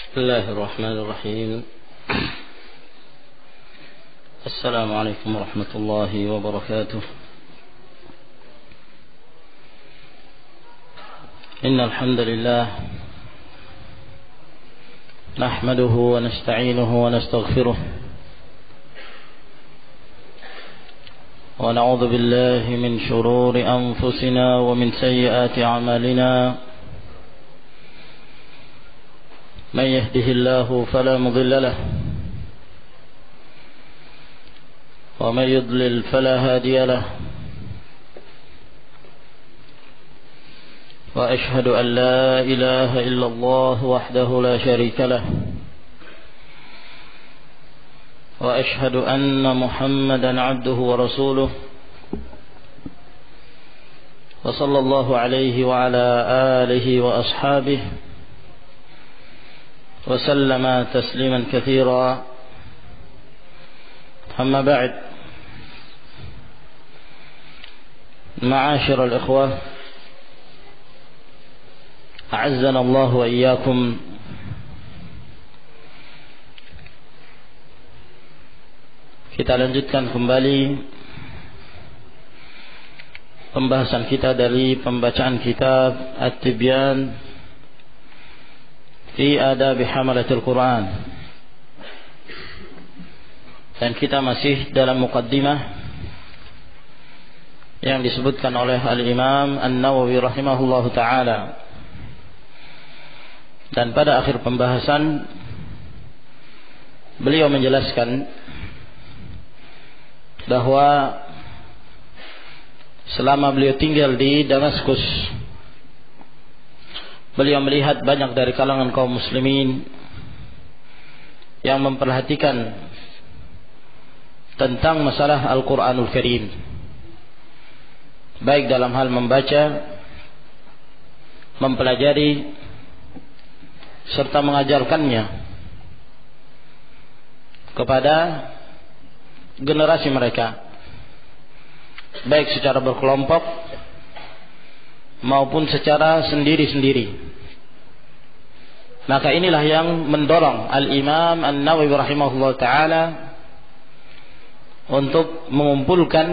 بسم الله الرحمن الرحيم. السلام عليكم ورحمة الله وبركاته. إن الحمد لله نحمده ونستعينه ونستغفره ونعوذ بالله من شرور أنفسنا ومن سيئات أعمالنا. من يهده الله فلا مضل له ومن يضلل فلا هادي له. وأشهد أن لا إله إلا الله وحده لا شريك له وأشهد أن محمدا عبده ورسوله وصلى الله عليه وعلى آله وأصحابه وسلم تسليما كثيرا. أما بعد، معاشر الإخوة، أعزنا الله وإياكم. Kita lanjutkan kembali pembahasan kita dari pembacaan kitab At-Tibyan fi Adab Hamalatil Quran, dan kita masih dalam muqaddimah yang disebutkan oleh Al-Imam An-Nawawi rahimahullahu ta'ala. Dan pada akhir pembahasan beliau menjelaskan bahwa selama beliau tinggal di Damaskus, beliau melihat banyak dari kalangan kaum muslimin yang memperhatikan tentang masalah Al-Quranul Karim, baik dalam hal membaca, mempelajari, serta mengajarkannya kepada generasi mereka, baik secara berkelompok maupun secara sendiri-sendiri. Maka inilah yang mendorong Al-Imam An-Nawawi rahimahullah ta'ala untuk mengumpulkan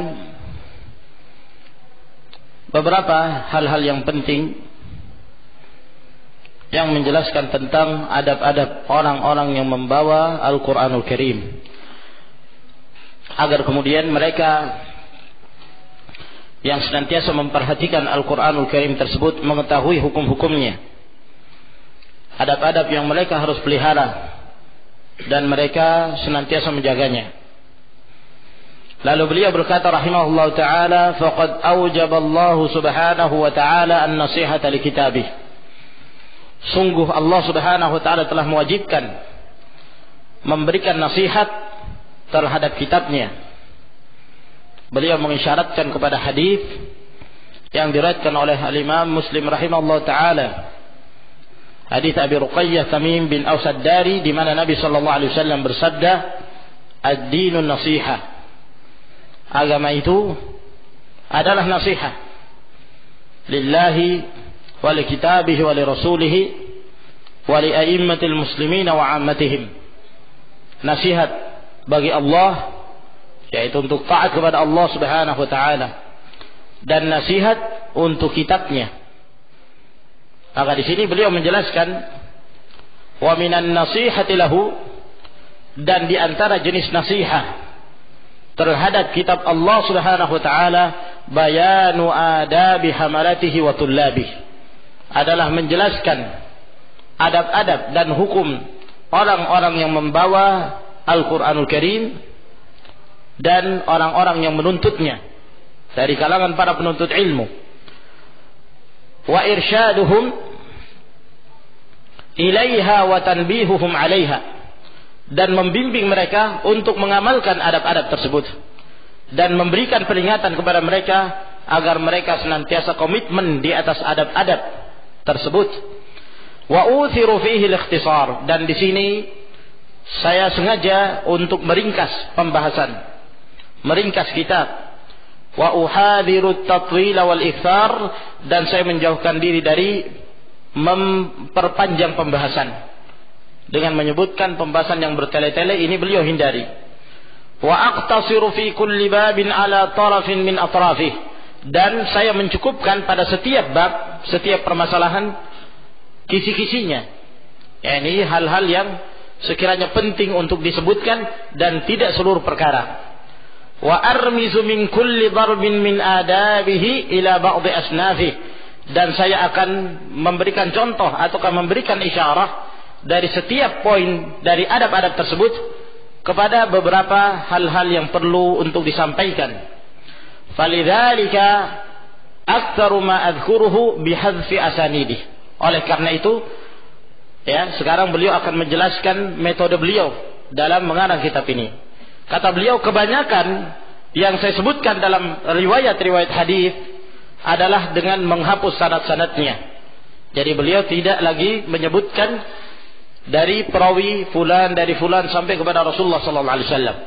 beberapa hal-hal yang penting yang menjelaskan tentang adab-adab orang-orang yang membawa Al-Quranul Karim, agar kemudian mereka yang senantiasa memperhatikan Al-Quranul Karim tersebut mengetahui hukum-hukumnya, adab-adab yang mereka harus pelihara dan mereka senantiasa menjaganya. Lalu beliau berkata rahimahullah ta'ala, faqad awjaballahu subhanahu wa ta'ala an-nasihata li kitabih. Sungguh Allah subhanahu wa ta'ala telah mewajibkan memberikan nasihat terhadap kitabnya. Beliau mengisyaratkan kepada hadis yang diriwayatkan oleh Al-Imam Muslim rahimahullah ta'ala, hadis Abi Ruqayyah Tamim bin Aus Ad-Dari, di mana Nabi sallallahu alaihi wasallam bersabda, ad-dinun nasihah. Agama itu adalah nasihat lillahi wa li kitabihi wa li rasulihi wa li a'immatil muslimina wa 'ammatihim. Nasihat bagi Allah, yaitu untuk taat kepada Allah subhanahu wa ta'ala, dan nasihat untuk kitabnya. Maka di sini beliau menjelaskan, wa minan nasihati lahu, dan di antara jenis nasihat terhadap kitab Allah subhanahu wa ta'ala, bayanu adabi hamalatihi wa tullabih, adalah menjelaskan adab-adab dan hukum orang-orang yang membawa Al-Quranul Karim dan orang-orang yang menuntutnya dari kalangan para penuntut ilmu. Wa irsyaduhum ilaiha wa tanbihuhum alaiha, dan membimbing mereka untuk mengamalkan adab-adab tersebut dan memberikan peringatan kepada mereka agar mereka senantiasa komitmen di atas adab-adab tersebut. Wa uthiru fihi al-ikhtisar, dan di sini saya sengaja untuk meringkas pembahasan, meringkas kitab. Wa uhadiru at-tatwil wal ikthar, dan saya menjauhkan diri dari memperpanjang pembahasan dengan menyebutkan pembahasan yang bertele-tele, ini beliau hindari. Wa aqtasiru fi kulli babin ala tarafin min atrafih, dan saya mencukupkan pada setiap bab, setiap permasalahan kisi-kisinya. Ini hal-hal yang sekiranya penting untuk disebutkan dan tidak seluruh perkara. Wa armizu min kulli darbin min adabihi ila ba'd asnafih, dan saya akan memberikan contoh ataukah memberikan isyarah dari setiap poin dari adab-adab tersebut kepada beberapa hal-hal yang perlu untuk disampaikan. Falidzalika aktsaru ma adzuruhu bihadzfi asanidih. Oleh karena itu, ya, sekarang beliau akan menjelaskan metode beliau dalam mengarang kitab ini. Kata beliau, kebanyakan yang saya sebutkan dalam riwayat-riwayat hadis adalah dengan menghapus sanad-sanadnya. Jadi beliau tidak lagi menyebutkan dari perawi fulan dari fulan sampai kepada Rasulullah sallallahu alaihi wasallam.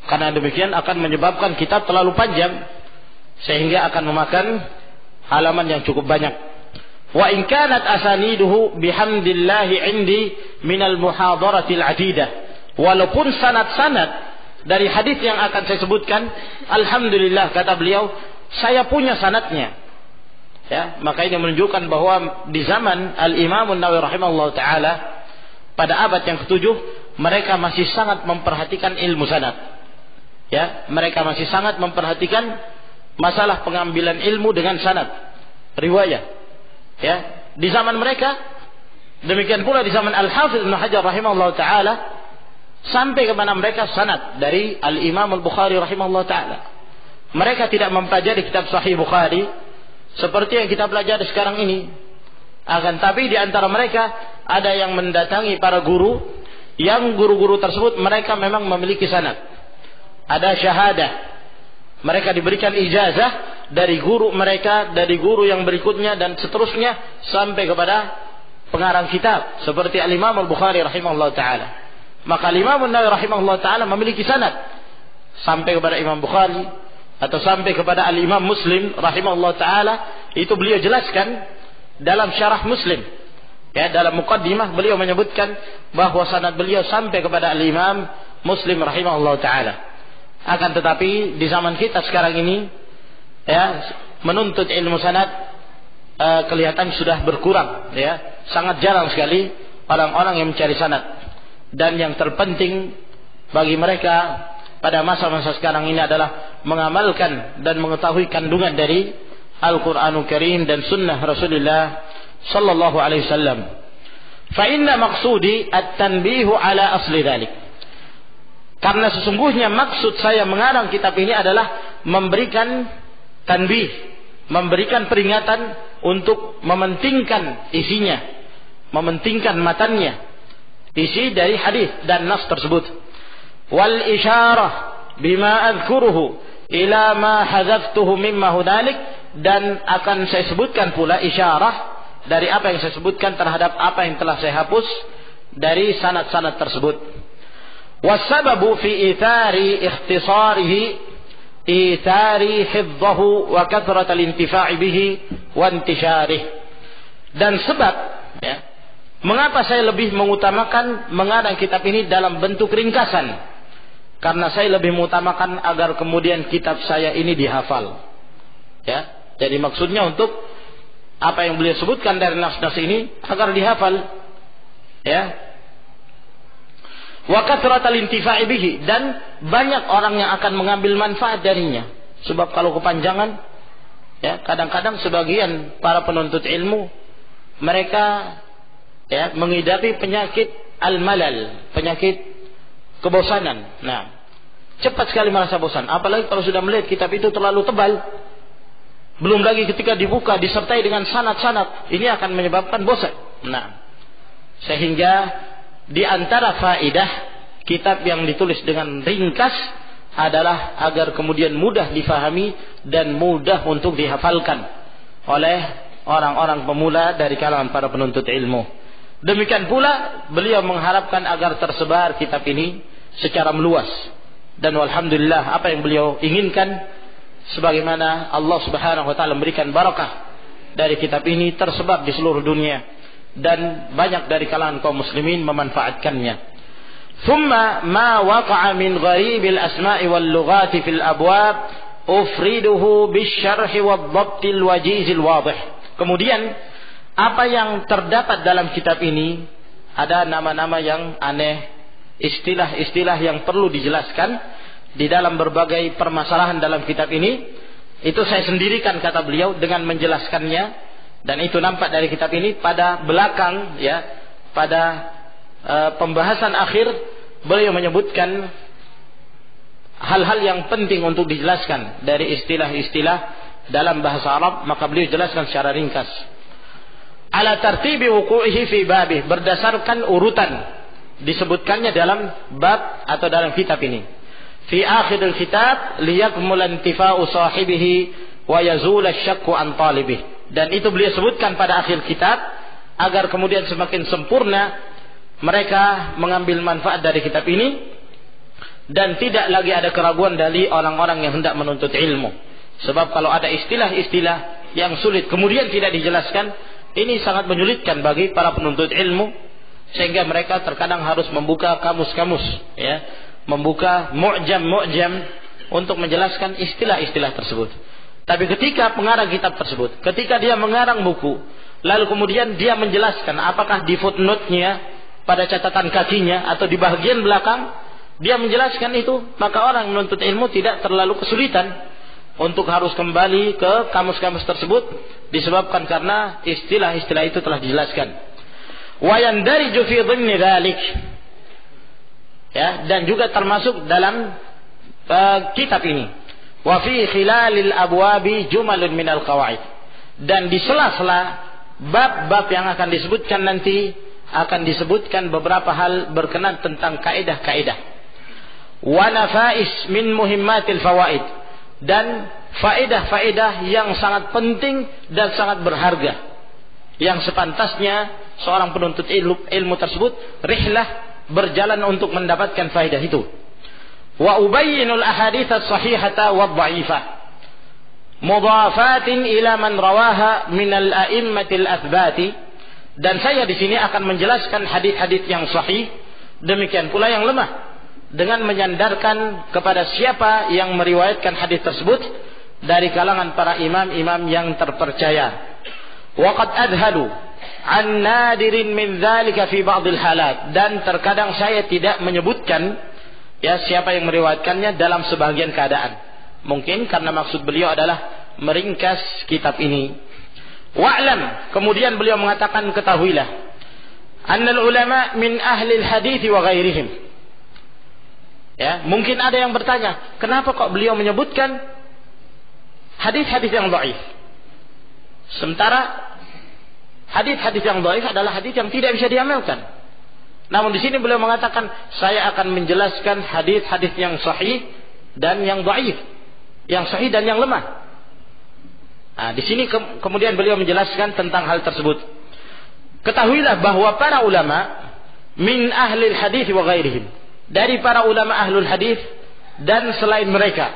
Karena demikian akan menyebabkan kitab terlalu panjang sehingga akan memakan halaman yang cukup banyak. Wa in kanat asaniduhu bihamdillahi indi minal muhadaratil adidah. Walaupun sanad-sanad dari hadis yang akan saya sebutkan, alhamdulillah, kata beliau, saya punya sanadnya. Ya, maka ini menunjukkan bahwa di zaman Al-Imam An-Nawawi rahimahullah taala pada abad yang ke-7 mereka masih sangat memperhatikan ilmu sanad. Ya, mereka masih sangat memperhatikan masalah pengambilan ilmu dengan sanad, riwayat. Ya, di zaman mereka, demikian pula di zaman Al-Hafidz Ibnu Hajar rahimahullah taala, sampai kepada mereka sanad dari Al-Imam Al-Bukhari rahimahullah ta'ala. Mereka tidak mempelajari kitab Sahih Bukhari seperti yang kita pelajari sekarang ini. Akan tapi di antara mereka ada yang mendatangi para guru, yang guru-guru tersebut mereka memang memiliki sanad. Ada syahadah. Mereka diberikan ijazah dari guru mereka, dari guru yang berikutnya, dan seterusnya sampai kepada pengarang kitab seperti Al-Imam Al-Bukhari rahimahullah ta'ala. Maka Imam An-Nawawi rahimahullah ta'ala memiliki sanad sampai kepada Imam Bukhari atau sampai kepada Al-Imam Muslim rahimahullah ta'ala. Itu beliau jelaskan dalam syarah Muslim. Ya, dalam muqaddimah beliau menyebutkan bahwa sanad beliau sampai kepada Al-Imam Muslim rahimahullah ta'ala. Akan tetapi di zaman kita sekarang ini, ya, menuntut ilmu sanad kelihatan sudah berkurang, ya. Sangat jarang sekali orang-orang yang mencari sanad. Dan yang terpenting bagi mereka pada masa-masa sekarang ini adalah mengamalkan dan mengetahui kandungan dari Al-Quranul Karim dan Sunnah Rasulullah sallallahu alaihi wasallam. Fa inna maqsudi at-tanbihu ala asli dzalik. Karena sesungguhnya maksud saya mengarang kitab ini adalah memberikan tanbih, memberikan peringatan untuk mementingkan isinya, mementingkan matannya, isi dari hadis dan nas tersebut. Wal isyarah bima adzuruhu ila ma hadzaftuhu mimma hudalik, dan akan saya sebutkan pula isyarah dari apa yang saya sebutkan terhadap apa yang telah saya hapus dari sanad-sanad tersebut. Wasababu fi ithari ikhtisarihi ithari hifdhahu wa kathrat al-intifa'i bihi wa intisyarih. Dan sebab, ya, mengapa saya lebih mengutamakan mengarang kitab ini dalam bentuk ringkasan? Karena saya lebih mengutamakan agar kemudian kitab saya ini dihafal. Ya, jadi maksudnya untuk apa yang beliau sebutkan dari nas-nas ini agar dihafal. Ya. Wa kathratal intifa'i bihi, dan banyak orang yang akan mengambil manfaat darinya. Sebab kalau kepanjangan, ya, kadang-kadang sebagian para penuntut ilmu mereka, ya, mengidapi penyakit al-malal, penyakit kebosanan. Nah, cepat sekali merasa bosan. Apalagi kalau sudah melihat kitab itu terlalu tebal. Belum lagi ketika dibuka disertai dengan sanad-sanad, ini akan menyebabkan bosan. Nah, sehingga di antara faedah kitab yang ditulis dengan ringkas adalah agar kemudian mudah difahami dan mudah untuk dihafalkan oleh orang-orang pemula dari kalangan para penuntut ilmu. Demikian pula beliau mengharapkan agar tersebar kitab ini secara meluas. Dan alhamdulillah apa yang beliau inginkan, sebagaimana Allah Subhanahu wa taala memberikan barakah dari kitab ini tersebar di seluruh dunia. dan banyak dari kalangan kaum muslimin memanfaatkannya. Thumma ma waqa'a min gharibil asma'i wal lughati fil abwab ufriduhu bisyarhi wad-dhabtil wajizil wadih. Kemudian apa yang terdapat dalam kitab ini, ada nama-nama yang aneh, istilah-istilah yang perlu dijelaskan di dalam berbagai permasalahan dalam kitab ini. Itu saya sendirikan, kata beliau, dengan menjelaskannya, dan itu nampak dari kitab ini. Pada belakang, ya, pada pembahasan akhir, beliau menyebutkan hal-hal yang penting untuk dijelaskan dari istilah-istilah dalam bahasa Arab, maka beliau jelaskan secara ringkas. Ala tartibi wuqu'ihi fi babih, berdasarkan urutan disebutkannya dalam bab atau dalam kitab ini. Fi akhiril kitab liyakmul intifa'u sahibihi wa yazul asyakku an talibih. Dan itu beliau sebutkan pada akhir kitab agar kemudian semakin sempurna mereka mengambil manfaat dari kitab ini, dan tidak lagi ada keraguan dari orang-orang yang hendak menuntut ilmu. Sebab kalau ada istilah-istilah yang sulit kemudian tidak dijelaskan, ini sangat menyulitkan bagi para penuntut ilmu, sehingga mereka terkadang harus membuka kamus-kamus, ya, membuka mu'jam-mu'jam untuk menjelaskan istilah-istilah tersebut. Tapi ketika pengarang kitab tersebut, ketika dia mengarang buku, lalu kemudian dia menjelaskan apakah di footnote-nya, pada catatan kakinya, atau di bagian belakang, dia menjelaskan itu, maka orang menuntut ilmu tidak terlalu kesulitan untuk harus kembali ke kamus-kamus tersebut, disebabkan karena istilah-istilah itu telah dijelaskan. Wa yandariju fi dhimni dzalik, ya, dan juga termasuk dalam kitab ini. Wa fi khilalil abwabi jumalun minal qawaid, dan di sela-sela bab-bab yang akan disebutkan nanti akan disebutkan beberapa hal berkenaan tentang kaidah-kaidah. Wa nafais min muhimmatil fawaid, dan faedah-faedah yang sangat penting dan sangat berharga, yang sepantasnya seorang penuntut ilmu tersebut rihlah, berjalan untuk mendapatkan faedah itu. Wa ubayyinul ahadits as-sahihata wad-dha'ifah mudhafatin ila man rawaha min al-a'immatil athbati, dan saya di sini akan menjelaskan hadis-hadis yang sahih, demikian pula yang lemah, dengan menyandarkan kepada siapa yang meriwayatkan hadis tersebut dari kalangan para imam-imam yang terpercaya. Waqad adhalu an nadirin min dzalika fi ba'dil halat, dan terkadang saya tidak menyebutkan, ya, siapa yang meriwayatkannya dalam sebagian keadaan. Mungkin karena maksud beliau adalah meringkas kitab ini. Wa'lam, kemudian beliau mengatakan, ketahuilah, annal ulama min ahli hadits wa ghairihim. Ya, mungkin ada yang bertanya, kenapa kok beliau menyebutkan hadis-hadis yang dhaif? Sementara hadis-hadis yang dhaif adalah hadis yang tidak bisa diamalkan. Namun di sini beliau mengatakan, saya akan menjelaskan hadis-hadis yang sahih dan yang dhaif, yang sahih dan yang lemah. Nah, di sini kemudian beliau menjelaskan tentang hal tersebut. Ketahuilah bahwa para ulama min ahli hadis wa ghairihim, dari para ulama ahlul hadis dan selain mereka,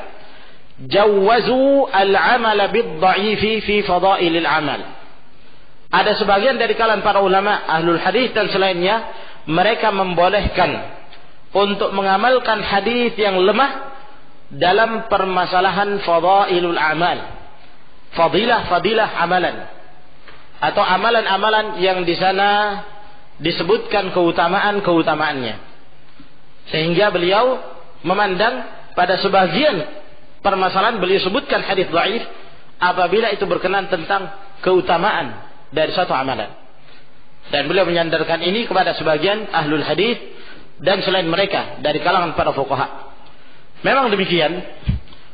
jawazu al-amal bid-dha'ifi fi fadailil amal. Ada sebagian dari kalangan para ulama ahlul hadis dan selainnya, mereka membolehkan untuk mengamalkan hadis yang lemah dalam permasalahan fadailul amal, fadilah amalan, atau amalan-amalan yang di sana disebutkan keutamaannya. Sehingga beliau memandang pada sebagian permasalahan beliau sebutkan hadis dhaif apabila itu berkenaan tentang keutamaan dari satu amalan. Dan beliau menyandarkan ini kepada sebagian ahlul hadis dan selain mereka dari kalangan para fuqaha. Memang demikian,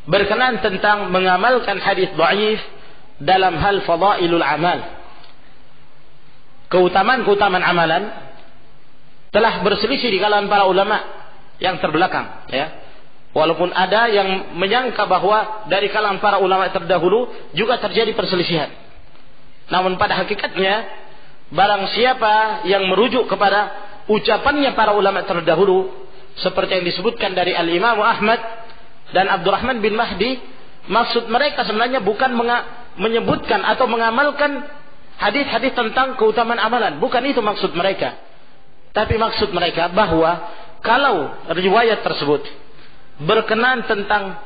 berkenaan tentang mengamalkan hadis dhaif dalam hal fadailul amal, keutamaan amalan, telah berselisih di kalangan para ulama yang terbelakang, ya. Walaupun ada yang menyangka bahwa dari kalangan para ulama terdahulu juga terjadi perselisihan. Namun pada hakikatnya, barang siapa yang merujuk kepada ucapannya para ulama terdahulu, seperti yang disebutkan dari Al-Imam Ahmad dan Abdurrahman bin Mahdi, maksud mereka sebenarnya bukan menyebutkan atau mengamalkan hadis-hadis tentang keutamaan amalan. Bukan itu maksud mereka. Tapi maksud mereka bahwa kalau riwayat tersebut berkenaan tentang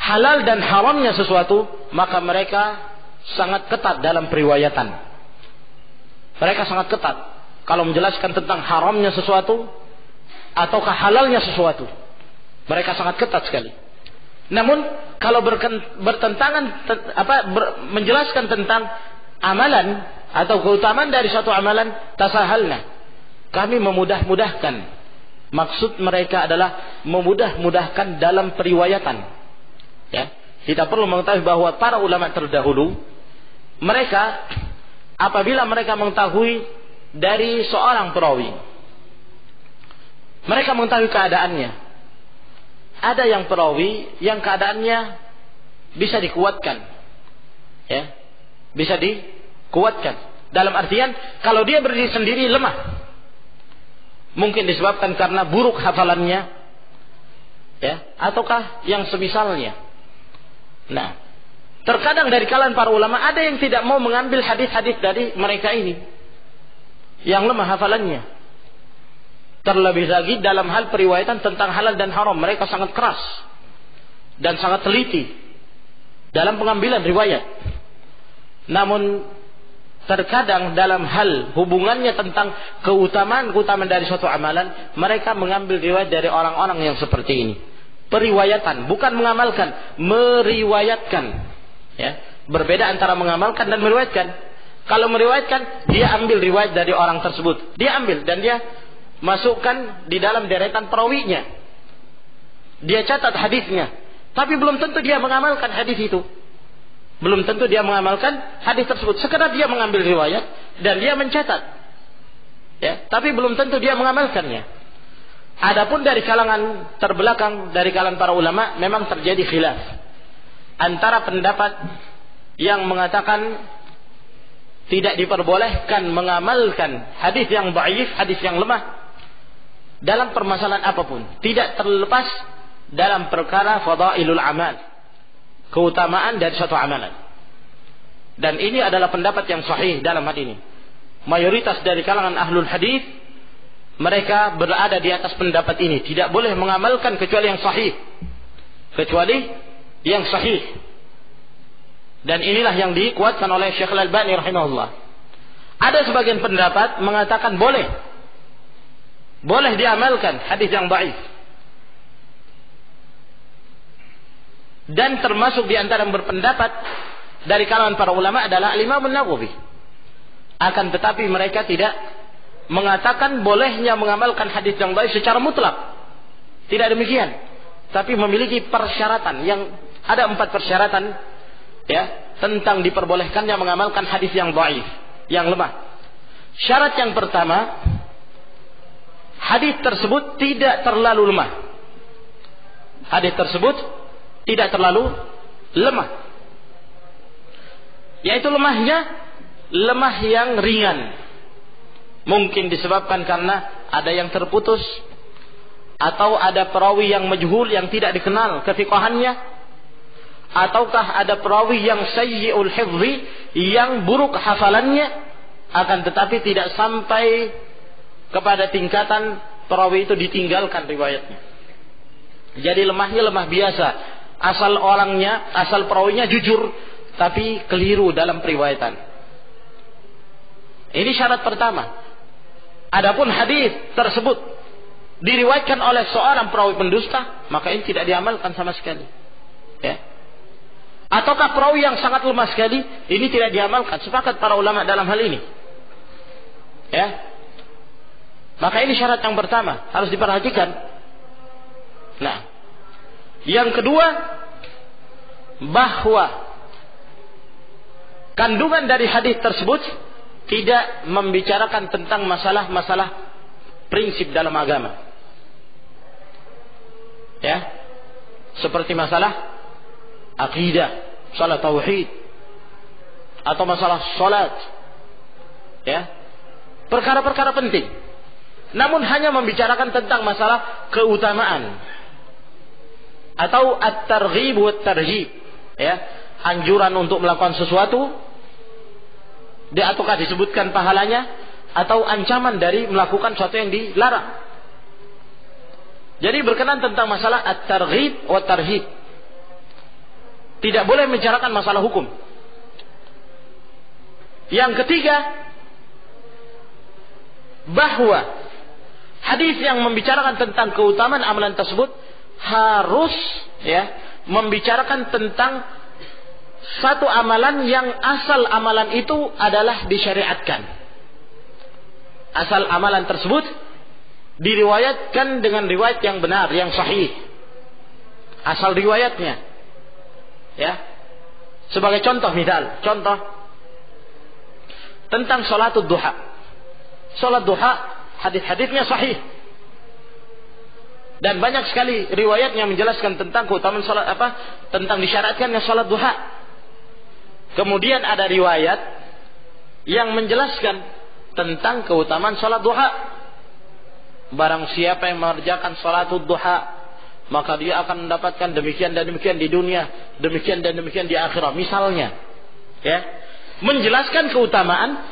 halal dan haramnya sesuatu, maka mereka sangat ketat dalam periwayatan. Mereka sangat ketat kalau menjelaskan tentang haramnya sesuatu ataukah halalnya sesuatu. Mereka sangat ketat sekali. Namun kalau bertentangan menjelaskan tentang amalan atau keutamaan dari suatu amalan, tasahalna, kami memudah-mudahkan. Maksud mereka adalah memudah-mudahkan dalam periwayatan. Ya, kita perlu mengetahui bahwa para ulama terdahulu, mereka apabila mereka mengetahui dari seorang perawi, mereka mengetahui keadaannya. Ada yang perawi yang keadaannya bisa dikuatkan, ya, bisa dikuatkan. Dalam artian kalau dia berdiri sendiri lemah, mungkin disebabkan karena buruk hafalannya, ya, ataukah yang semisalnya. Nah, terkadang dari kalangan para ulama ada yang tidak mau mengambil hadis-hadis dari mereka ini yang lemah hafalannya. Terlebih lagi dalam hal periwayatan tentang halal dan haram, mereka sangat keras dan sangat teliti dalam pengambilan riwayat. Namun terkadang dalam hal hubungannya tentang keutamaan dari suatu amalan, mereka mengambil riwayat dari orang-orang yang seperti ini. Periwayatan, bukan mengamalkan, meriwayatkan. Ya, berbeda antara mengamalkan dan meriwayatkan. Kalau meriwayatkan, dia ambil riwayat dari orang tersebut, dia ambil dan dia masukkan di dalam deretan perawinya. Dia catat hadisnya, tapi belum tentu dia mengamalkan hadis itu. Belum tentu dia mengamalkan hadis tersebut. Sekedar dia mengambil riwayat dan dia mencatat, ya, tapi belum tentu dia mengamalkannya. Adapun dari kalangan terbelakang, dari kalangan para ulama, memang terjadi khilaf antara pendapat yang mengatakan tidak diperbolehkan mengamalkan hadis yang dhaif, hadis yang lemah dalam permasalahan apapun, tidak terlepas dalam perkara fadailul amal, keutamaan dari suatu amalan. Dan ini adalah pendapat yang sahih dalam hal ini. Mayoritas dari kalangan ahlul hadis, mereka berada di atas pendapat ini. Tidak boleh mengamalkan kecuali yang sahih. Kecuali yang sahih. Dan inilah yang dikuatkan oleh Syekh Al-Albani rahimahullah. Ada sebagian pendapat mengatakan boleh. Boleh diamalkan hadis yang dhaif. Dan termasuk di antara yang berpendapat dari kalangan para ulama adalah Imam An-Nawawi. Akan tetapi mereka tidak mengatakan bolehnya mengamalkan hadis yang dhaif secara mutlak. Tidak demikian. Tapi memiliki persyaratan yang ada 4 persyaratan, ya, tentang diperbolehkannya mengamalkan hadis yang dhaif, yang lemah. Syarat yang pertama, hadis tersebut tidak terlalu lemah. Hadis tersebut tidak terlalu lemah. Yaitu lemah yang ringan. Mungkin disebabkan karena ada yang terputus, atau ada perawi yang majhul yang tidak dikenal kefiqahannya, ataukah ada perawi yang sayyi'ul hifzi, yang buruk hafalannya, akan tetapi tidak sampai kepada tingkatan perawi itu ditinggalkan riwayatnya. Jadi lemahnya lemah biasa, asal perawinya jujur tapi keliru dalam periwayatan. Ini syarat pertama. Adapun hadis tersebut diriwayatkan oleh seorang perawi pendusta, maka ini tidak diamalkan sama sekali. Ya. Ataukah perawi yang sangat lemah sekali, ini tidak diamalkan. Sepakat para ulama dalam hal ini. Ya. Maka ini syarat yang pertama, harus diperhatikan. Nah, yang kedua, bahwa kandungan dari hadis tersebut tidak membicarakan tentang masalah-masalah prinsip dalam agama. Ya. Seperti masalah akidah, salat tauhid, atau masalah salat. Ya. Perkara-perkara penting. Namun hanya membicarakan tentang masalah keutamaan atau at-targhib wa at-tarhib, ya, anjuran untuk melakukan sesuatu, Ataukah disebutkan pahalanya atau ancaman dari melakukan sesuatu yang dilarang. Jadi berkenan tentang masalah at-targhib wa tarhib. Tidak boleh membicarakan masalah hukum. Yang ketiga, bahwa hadis yang membicarakan tentang keutamaan amalan tersebut harus membicarakan tentang satu amalan yang asal amalan itu adalah disyariatkan. Asal amalan tersebut diriwayatkan dengan riwayat yang benar, yang sahih. Asal riwayatnya. Ya. Sebagai contoh tentang salatul duha. Salat duha hadis-hadisnya sahih. Dan banyak sekali riwayat yang menjelaskan tentang keutamaan salat tentang disyaratkannya salat duha. Kemudian ada riwayat yang menjelaskan tentang keutamaan salat duha. Barang siapa yang mengerjakan salatul duha, maka dia akan mendapatkan demikian dan demikian di dunia, demikian dan demikian di akhirat. Misalnya, menjelaskan keutamaan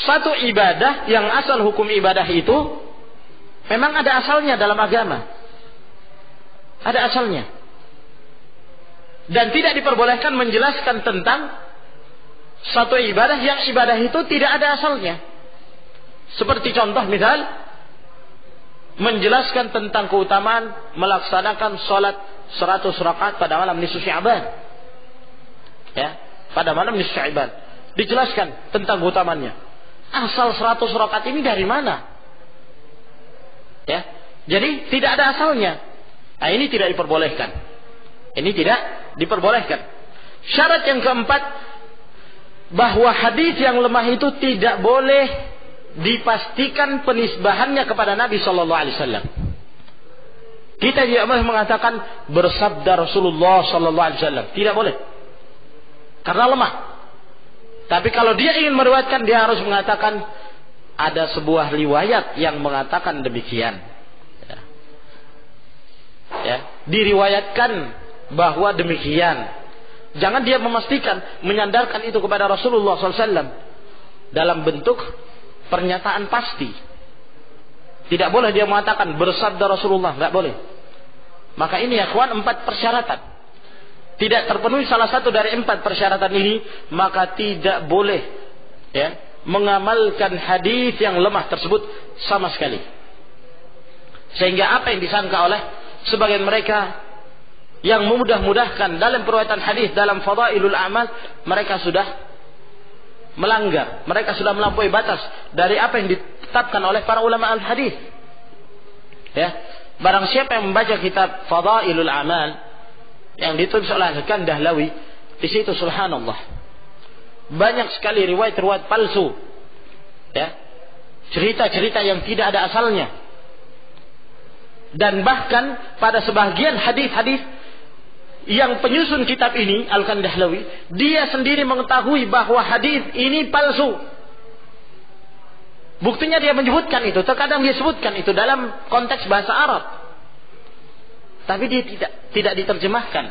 satu ibadah yang asal hukum ibadah itu memang ada asalnya dalam agama. Ada asalnya. Dan tidak diperbolehkan menjelaskan tentang satu ibadah yang ibadah itu tidak ada asalnya. Seperti contoh misal, menjelaskan tentang keutamaan melaksanakan salat 100 rakaat pada malam nisfu Sya'ban. Pada malam nisfu Sya'ban. Dijelaskan tentang keutamaannya. Asal 100 rakaat ini dari mana? Jadi tidak ada asalnya. Nah, ini tidak diperbolehkan. Syarat yang keempat, bahwa hadis yang lemah itu tidak boleh dipastikan penisbahannya kepada Nabi Sallallahu Alaihi Wasallam. Kita tidak boleh mengatakan bersabda Rasulullah Sallallahu Alaihi Wasallam. Tidak boleh, karena lemah. Tapi kalau dia ingin meriwayatkan, dia harus mengatakan ada sebuah riwayat yang mengatakan demikian. Diriwayatkan bahwa demikian. Jangan dia memastikan, menyandarkan itu kepada Rasulullah SAW dalam bentuk pernyataan pasti. Tidak boleh dia mengatakan bersabda Rasulullah, tidak boleh. Maka ini ya kawan, 4 persyaratan. Tidak terpenuhi salah satu dari 4 persyaratan ini, maka tidak boleh mengamalkan hadis yang lemah tersebut sama sekali. Sehingga apa yang disangka oleh sebagian mereka yang memudah-mudahkan dalam periwayatan hadis, dalam fadailul amal, mereka sudah melanggar, mereka sudah melampaui batas dari apa yang ditetapkan oleh para ulama al-hadis. Barang siapa yang membaca kitab Fadailul Amal yang ditulis oleh Al-Kan Dahlawi, di situ subhanallah banyak sekali riwayat-riwayat palsu, cerita-cerita yang tidak ada asalnya. Dan bahkan pada sebagian hadis-hadis yang penyusun kitab ini, Al-Kan Dahlawi, dia sendiri mengetahui bahwa hadis ini palsu. Buktinya dia menyebutkan itu, terkadang dia sebutkan itu dalam konteks bahasa Arab. Tapi dia tidak diterjemahkan,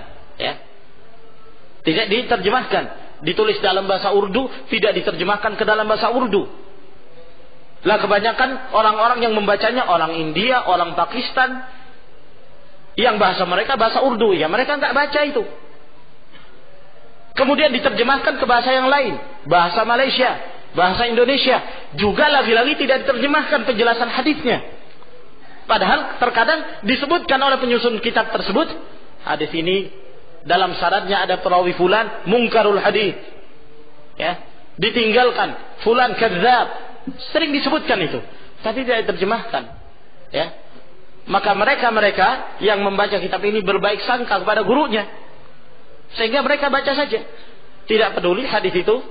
Tidak diterjemahkan, ditulis dalam bahasa Urdu, tidak diterjemahkan ke dalam bahasa Urdu. Lah kebanyakan orang-orang yang membacanya orang India, orang Pakistan, yang bahasa mereka bahasa Urdu, mereka nggak baca itu. Kemudian diterjemahkan ke bahasa yang lain, bahasa Malaysia, bahasa Indonesia, juga lagi-lagi tidak diterjemahkan penjelasan hadisnya. Padahal terkadang disebutkan oleh penyusun kitab tersebut, hadis ini dalam syaratnya ada perawi fulan mungkarul hadis, ditinggalkan fulan kadzab, sering disebutkan itu, tapi tidak diterjemahkan. Maka mereka yang membaca kitab ini berbaik sangka kepada gurunya, sehingga mereka baca saja, tidak peduli hadis itu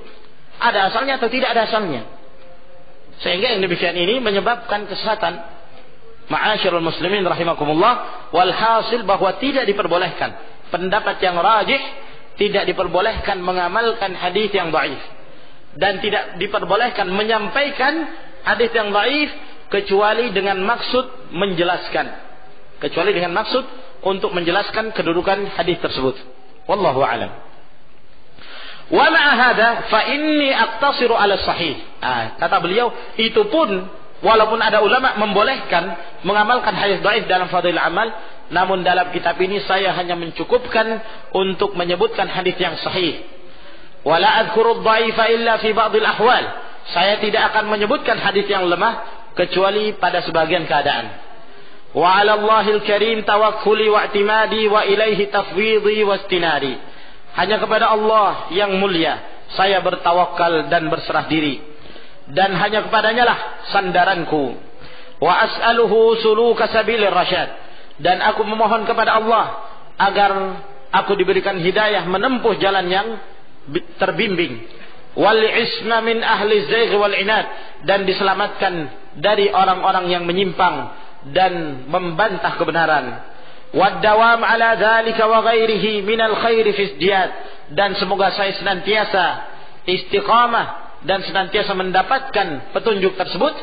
ada asalnya atau tidak ada asalnya. Sehingga yang demikian ini menyebabkan kesesatan. Ma'asyiral muslimin rahimakumullah, walhasil bahwa tidak diperbolehkan, pendapat yang rajih, tidak diperbolehkan mengamalkan hadis yang dhaif, dan tidak diperbolehkan menyampaikan hadis yang dhaif kecuali dengan maksud menjelaskan, kecuali dengan maksud untuk menjelaskan kedudukan hadis tersebut. Wallahu a'lam. Wa ma'a hadza fa inni aqtasiru 'ala sahih. Kata beliau, itu pun walaupun ada ulama membolehkan mengamalkan hadis dhaif dalam fadhil amal, namun dalam kitab ini saya hanya mencukupkan untuk menyebutkan hadis yang sahih. Wala adhkuru dhaifa illa fi ba'dil ahwal. Saya tidak akan menyebutkan hadis yang lemah kecuali pada sebagian keadaan. Wa 'ala Allahil karim tawakkuli wa i'timadi wa ilaihi tafwidhi wa istinadi. Hanya kepada Allah yang mulia saya bertawakal dan berserah diri, dan hanya kepadanya lah sandaranku. Wa as'aluhu suluka sabilir rasyad. Dan aku memohon kepada Allah agar aku diberikan hidayah menempuh jalan yang terbimbing. Wal isma min ahli zaigh wal inad. Dan diselamatkan dari orang-orang yang menyimpang dan membantah kebenaran. Wad dawam ala dzalika wa ghairihi minal khairi fi isdiyad. Dan semoga saya senantiasa istiqamah dan senantiasa mendapatkan petunjuk tersebut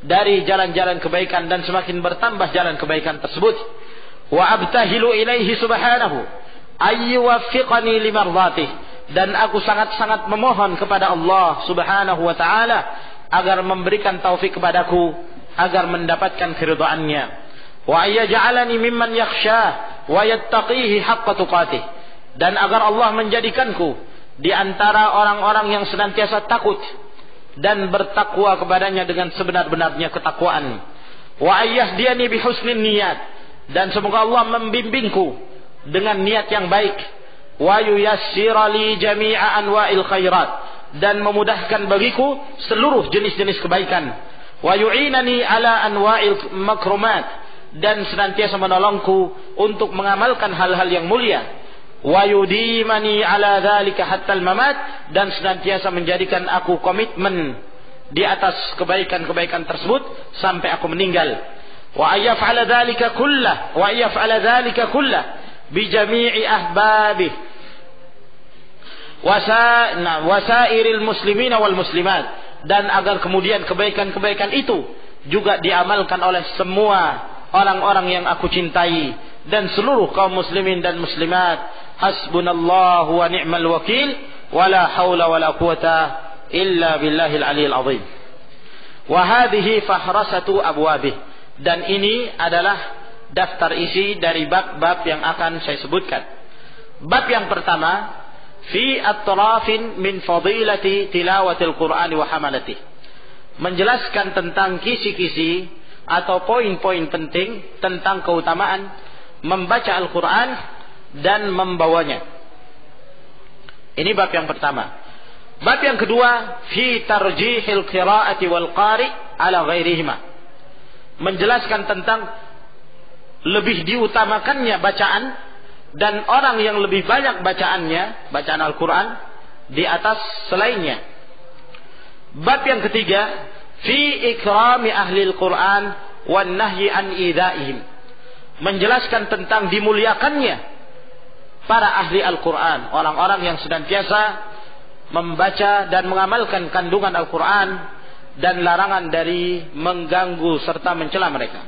dari jalan-jalan kebaikan, dan semakin bertambah jalan kebaikan tersebut. Wa abtahilu ilaihi subhanahu ayyuwaffiqani limardhatih. Dan aku sangat-sangat memohon kepada Allah subhanahu wa ta'ala agar memberikan taufik kepadaku agar mendapatkan keridhaannya. Wa ayyaj'alani mimman yakhshah wa yattaqihi haqqa tuqatih. Dan agar Allah menjadikanku di antara orang-orang yang senantiasa takut dan bertakwa kepadanya dengan sebenar-benarnya ketakwaan. Wa ayyahdiyani bihusnin niyat. Dan semoga Allah membimbingku dengan niat yang baik. Wa yuyassira li jami'a anwa'il khairat. Dan memudahkan bagiku seluruh jenis-jenis kebaikan. Wa yu'inani ala anwa'il makrumat. Dan senantiasa menolongku untuk mengamalkan hal-hal yang mulia. Wa yudimani ala dzalika hatta al-mamat. Dan senantiasa menjadikan aku komitmen di atas kebaikan-kebaikan tersebut sampai aku meninggal. Wa ayyaf'ala dzalika kullah bi jami'i ahbabih wasairil muslimina wal muslimat. Dan agar kemudian kebaikan-kebaikan itu juga diamalkan oleh semua orang-orang yang aku cintai dan seluruh kaum muslimin dan muslimat. Hasbunallahu wa ni'mal wakil, wala haula wala quwata illa billahil aliyil azim. Wa hadhihi fahrasatu abwabih. Dan ini adalah daftar isi dari bab-bab yang akan saya sebutkan. Bab yang pertama, fi atrafin min fadilati tilawatil Qur'ani wa hamalati. Menjelaskan tentang kisi-kisi atau poin-poin penting tentang keutamaan membaca Al-Quran dan membawanya. Ini bab yang pertama. Bab yang kedua, fi tarjihil qira'ati wal qari ala ghairihima. Menjelaskan tentang lebih diutamakannya bacaan dan orang yang lebih banyak bacaannya, bacaan Al-Quran di atas selainnya. Bab yang ketiga, fi ikrami ahlil Quran wan nahyi an idzaihim. Menjelaskan tentang dimuliakannya para ahli Al-Quran, orang-orang yang senantiasa membaca dan mengamalkan kandungan Al-Quran dan larangan dari mengganggu serta mencela mereka.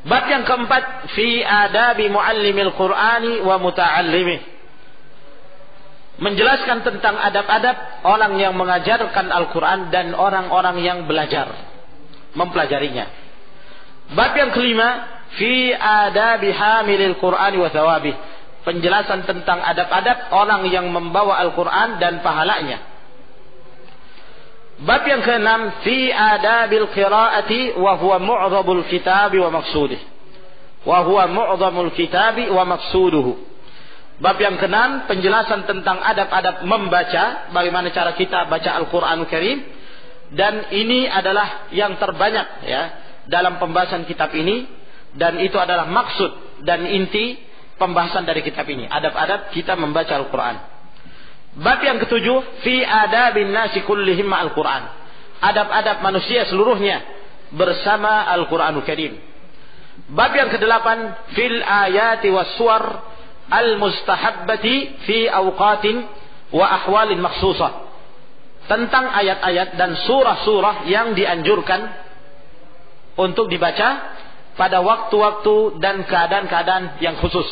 Bab yang keempat, fi adabi muallimil Qur'ani wa muta'allimih. Menjelaskan tentang adab-adab orang yang mengajarkan Al-Quran dan orang-orang yang belajar mempelajarinya. Bab yang kelima, fi adabi hamilil Qur'ani wa thawabih. Penjelasan tentang adab-adab orang yang membawa Al-Quran dan pahalanya. Bab yang keenam, fi adabil qiraati wa huwa mu'dhamul kitabi wa maqsudih. Wa huwa mu'dhamul kitabi wa maqsuduhu. Bab yang keenam, penjelasan tentang adab-adab membaca, bagaimana cara kita baca Al-Qur'anul Karim, dan ini adalah yang terbanyak ya dalam pembahasan kitab ini, dan itu adalah maksud dan inti pembahasan dari kitab ini, adab-adab kita membaca Al-Qur'an. Bab yang ketujuh, fi adabin nasi kullihim ma'al Qur'an. Adab-adab manusia seluruhnya bersama Al-Qur'anul Karim. Bab yang kedelapan, fil ayati was suwar al-mustahabbati fi awqatin wa ahwalin makhsusah. Tentang ayat-ayat dan surah-surah yang dianjurkan untuk dibaca pada waktu-waktu dan keadaan-keadaan yang khusus.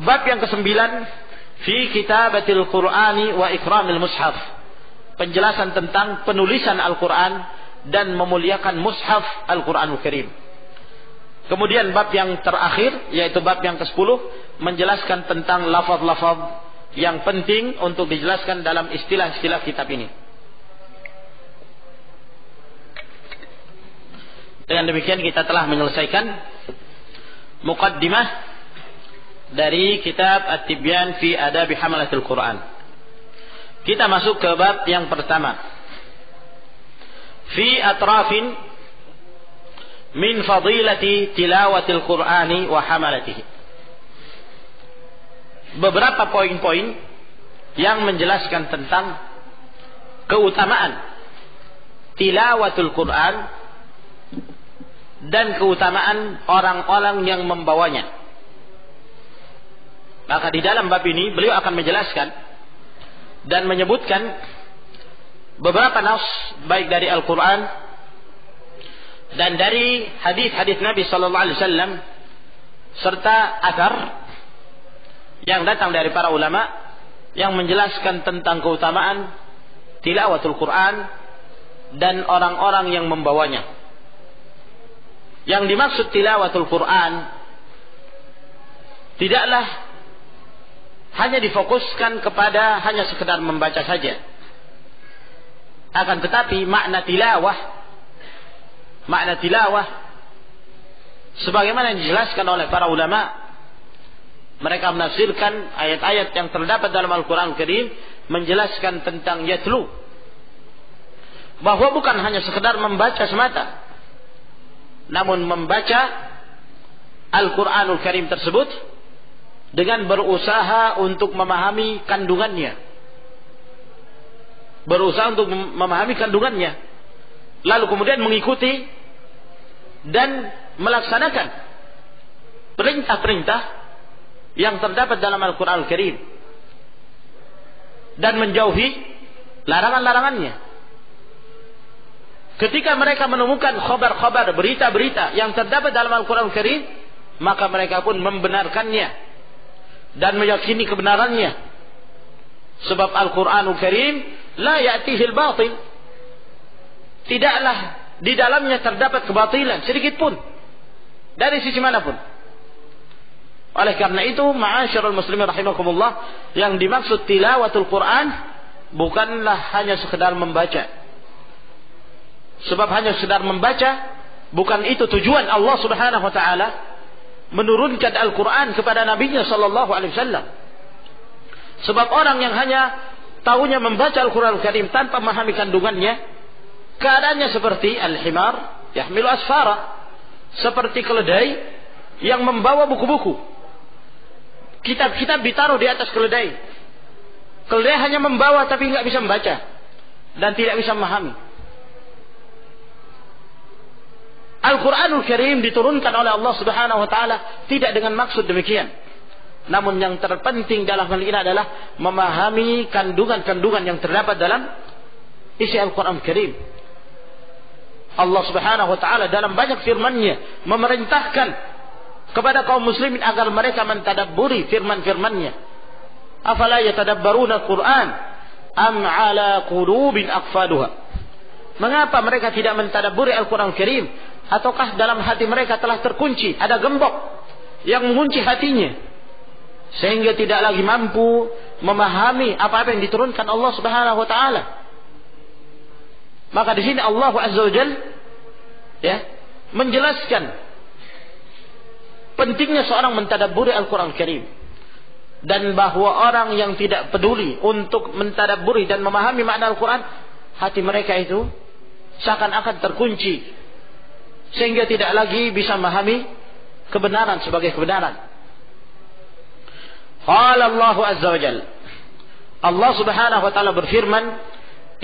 Bab yang kesembilan, fi kitabatil Qur'ani wa ikramil mushaf. Penjelasan tentang penulisan Al-Qur'an dan memuliakan mushaf Al-Qur'anul Karim. Kemudian bab yang terakhir, yaitu bab yang ke-10, menjelaskan tentang lafaz-lafaz yang penting untuk dijelaskan dalam istilah-istilah kitab ini. Dengan demikian kita telah menyelesaikan muqaddimah dari kitab At-Tibyan fi Adabi Hamalatil Quran. Kita masuk ke bab yang pertama. Fi atrafin min fadilati tilawatil Qur'ani wa hamalatihi. Beberapa poin-poin yang menjelaskan tentang keutamaan tilawatul Quran dan keutamaan orang-orang yang membawanya. Maka di dalam bab ini beliau akan menjelaskan dan menyebutkan beberapa nas baik dari Al-Quran dan dari hadis-hadis Nabi Sallallahu Alaihi Wasallam serta athar yang datang dari para ulama yang menjelaskan tentang keutamaan tilawatul Quran dan orang-orang yang membawanya. Yang dimaksud tilawatul Quran tidaklah hanya difokuskan kepada hanya sekedar membaca saja. Akan tetapi makna tilawah sebagaimana yang dijelaskan oleh para ulama, mereka menafsirkan ayat-ayat yang terdapat dalam Al-Quran Karim menjelaskan tentang yatlu, bahwa bukan hanya sekedar membaca semata, namun membaca Al-Quranul Karim tersebut dengan berusaha untuk memahami kandungannya. Lalu kemudian mengikuti dan melaksanakan perintah-perintah yang terdapat dalam Al-Quranul Karim dan menjauhi larangan-larangannya. Ketika mereka menemukan khabar-khabar, berita-berita yang terdapat dalam Al-Quran Karim, maka mereka pun membenarkannya dan meyakini kebenarannya. Sebab Al-Quranul Karim la ya'tihil batil, tidaklah di dalamnya terdapat kebatilan sedikit pun dari sisi manapun. Oleh karena itu, ma'asyiral muslimin rahimakumullah, yang dimaksud tilawatul Quran bukanlah hanya sekedar membaca. Sebab hanya sekedar membaca bukan itu tujuan Allah Subhanahu wa taala menurunkan Al-Qur'an kepada nabinya sallallahu alaihi wasallam. Sebab orang yang hanya tahunya membaca Al-Qur'an Karim tanpa memahami kandungannya, keadaannya seperti al-himar yahmilu asfara, seperti keledai yang membawa buku-buku. Kitab-kitab ditaruh di atas keledai. Keledai hanya membawa tapi tidak bisa membaca dan tidak bisa memahami. Al-Quranul Karim diturunkan oleh Allah Subhanahu wa taala tidak dengan maksud demikian. Namun yang terpenting dalam hal ini adalah memahami kandungan-kandungan yang terdapat dalam isi Al-Quranul Karim. Allah Subhanahu wa taala dalam banyak firman-Nya memerintahkan kepada kaum muslimin agar mereka mentadabburi firman-firman-Nya. Afala yatadabbaruna al-Quran am ala qulubin aqfaluha. Mengapa mereka tidak mentadabburi Al-Quranul Karim? Ataukah dalam hati mereka telah terkunci, ada gembok yang mengunci hatinya sehingga tidak lagi mampu memahami apa-apa yang diturunkan Allah Subhanahu wa taala? Maka di sini Allah Azza wa Jalla menjelaskan pentingnya seorang mentadabburi Al-Quran Karim, dan bahwa orang yang tidak peduli untuk mentadabburi dan memahami makna Al-Quran, hati mereka itu seakan-akan terkunci sehingga tidak lagi bisa memahami kebenaran sebagai kebenaran. Qala Allah Azza wa Jalla, Allah Subhanahu wa taala berfirman,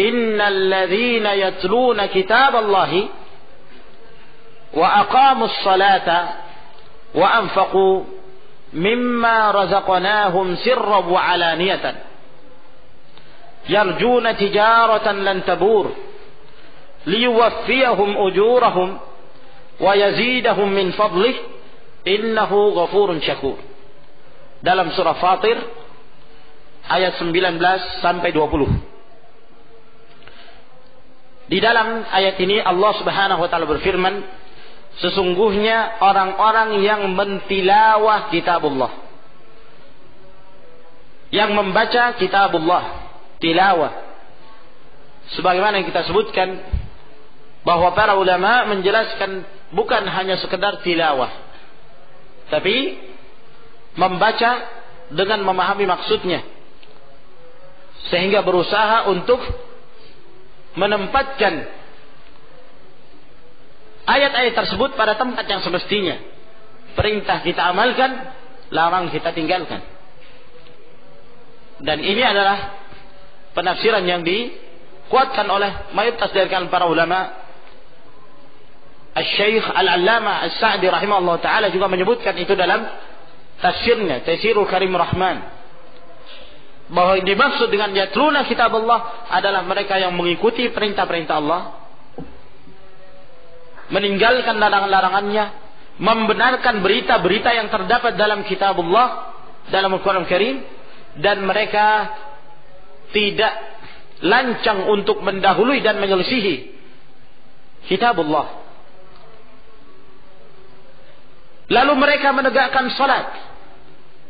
innal ladzina yatluna kitaballahi wa aqamus salata wa anfaqu mimma razaqnahum sirran wa alaniyatan yarjuna tijaratan lan tabur liyuwaffiyahum ujurahum wa yazidahum min fadlih innahu ghafurun syakur. Dalam surah Fatir ayat 19 sampai 20. Di dalam ayat ini Allah Subhanahu wa taala berfirman, sesungguhnya orang-orang yang mentilawah kitabullah, yang membaca kitabullah, tilawah. Sebagaimana yang kita sebutkan bahwa para ulama menjelaskan bukan hanya sekedar tilawah, tapi membaca dengan memahami maksudnya, sehingga berusaha untuk menempatkan ayat-ayat tersebut pada tempat yang semestinya. Perintah kita amalkan, larang kita tinggalkan. Dan ini adalah penafsiran yang dikuatkan oleh mayoritas dari kalangan para ulama. Asy-Syaikh Al-Allamah As-Sa'di rahimahullah taala juga menyebutkan itu dalam tafsirnya Taysirul Karim Rahman, bahwa yang dimaksud dengan yatluna kitab Allah adalah mereka yang mengikuti perintah-perintah Allah, meninggalkan larangan-larangannya, membenarkan berita-berita yang terdapat dalam kitab Allah, dalam Al-Quran Karim, dan mereka tidak lancang untuk mendahului dan menyelisihi kitab Allah. Lalu mereka menegakkan salat,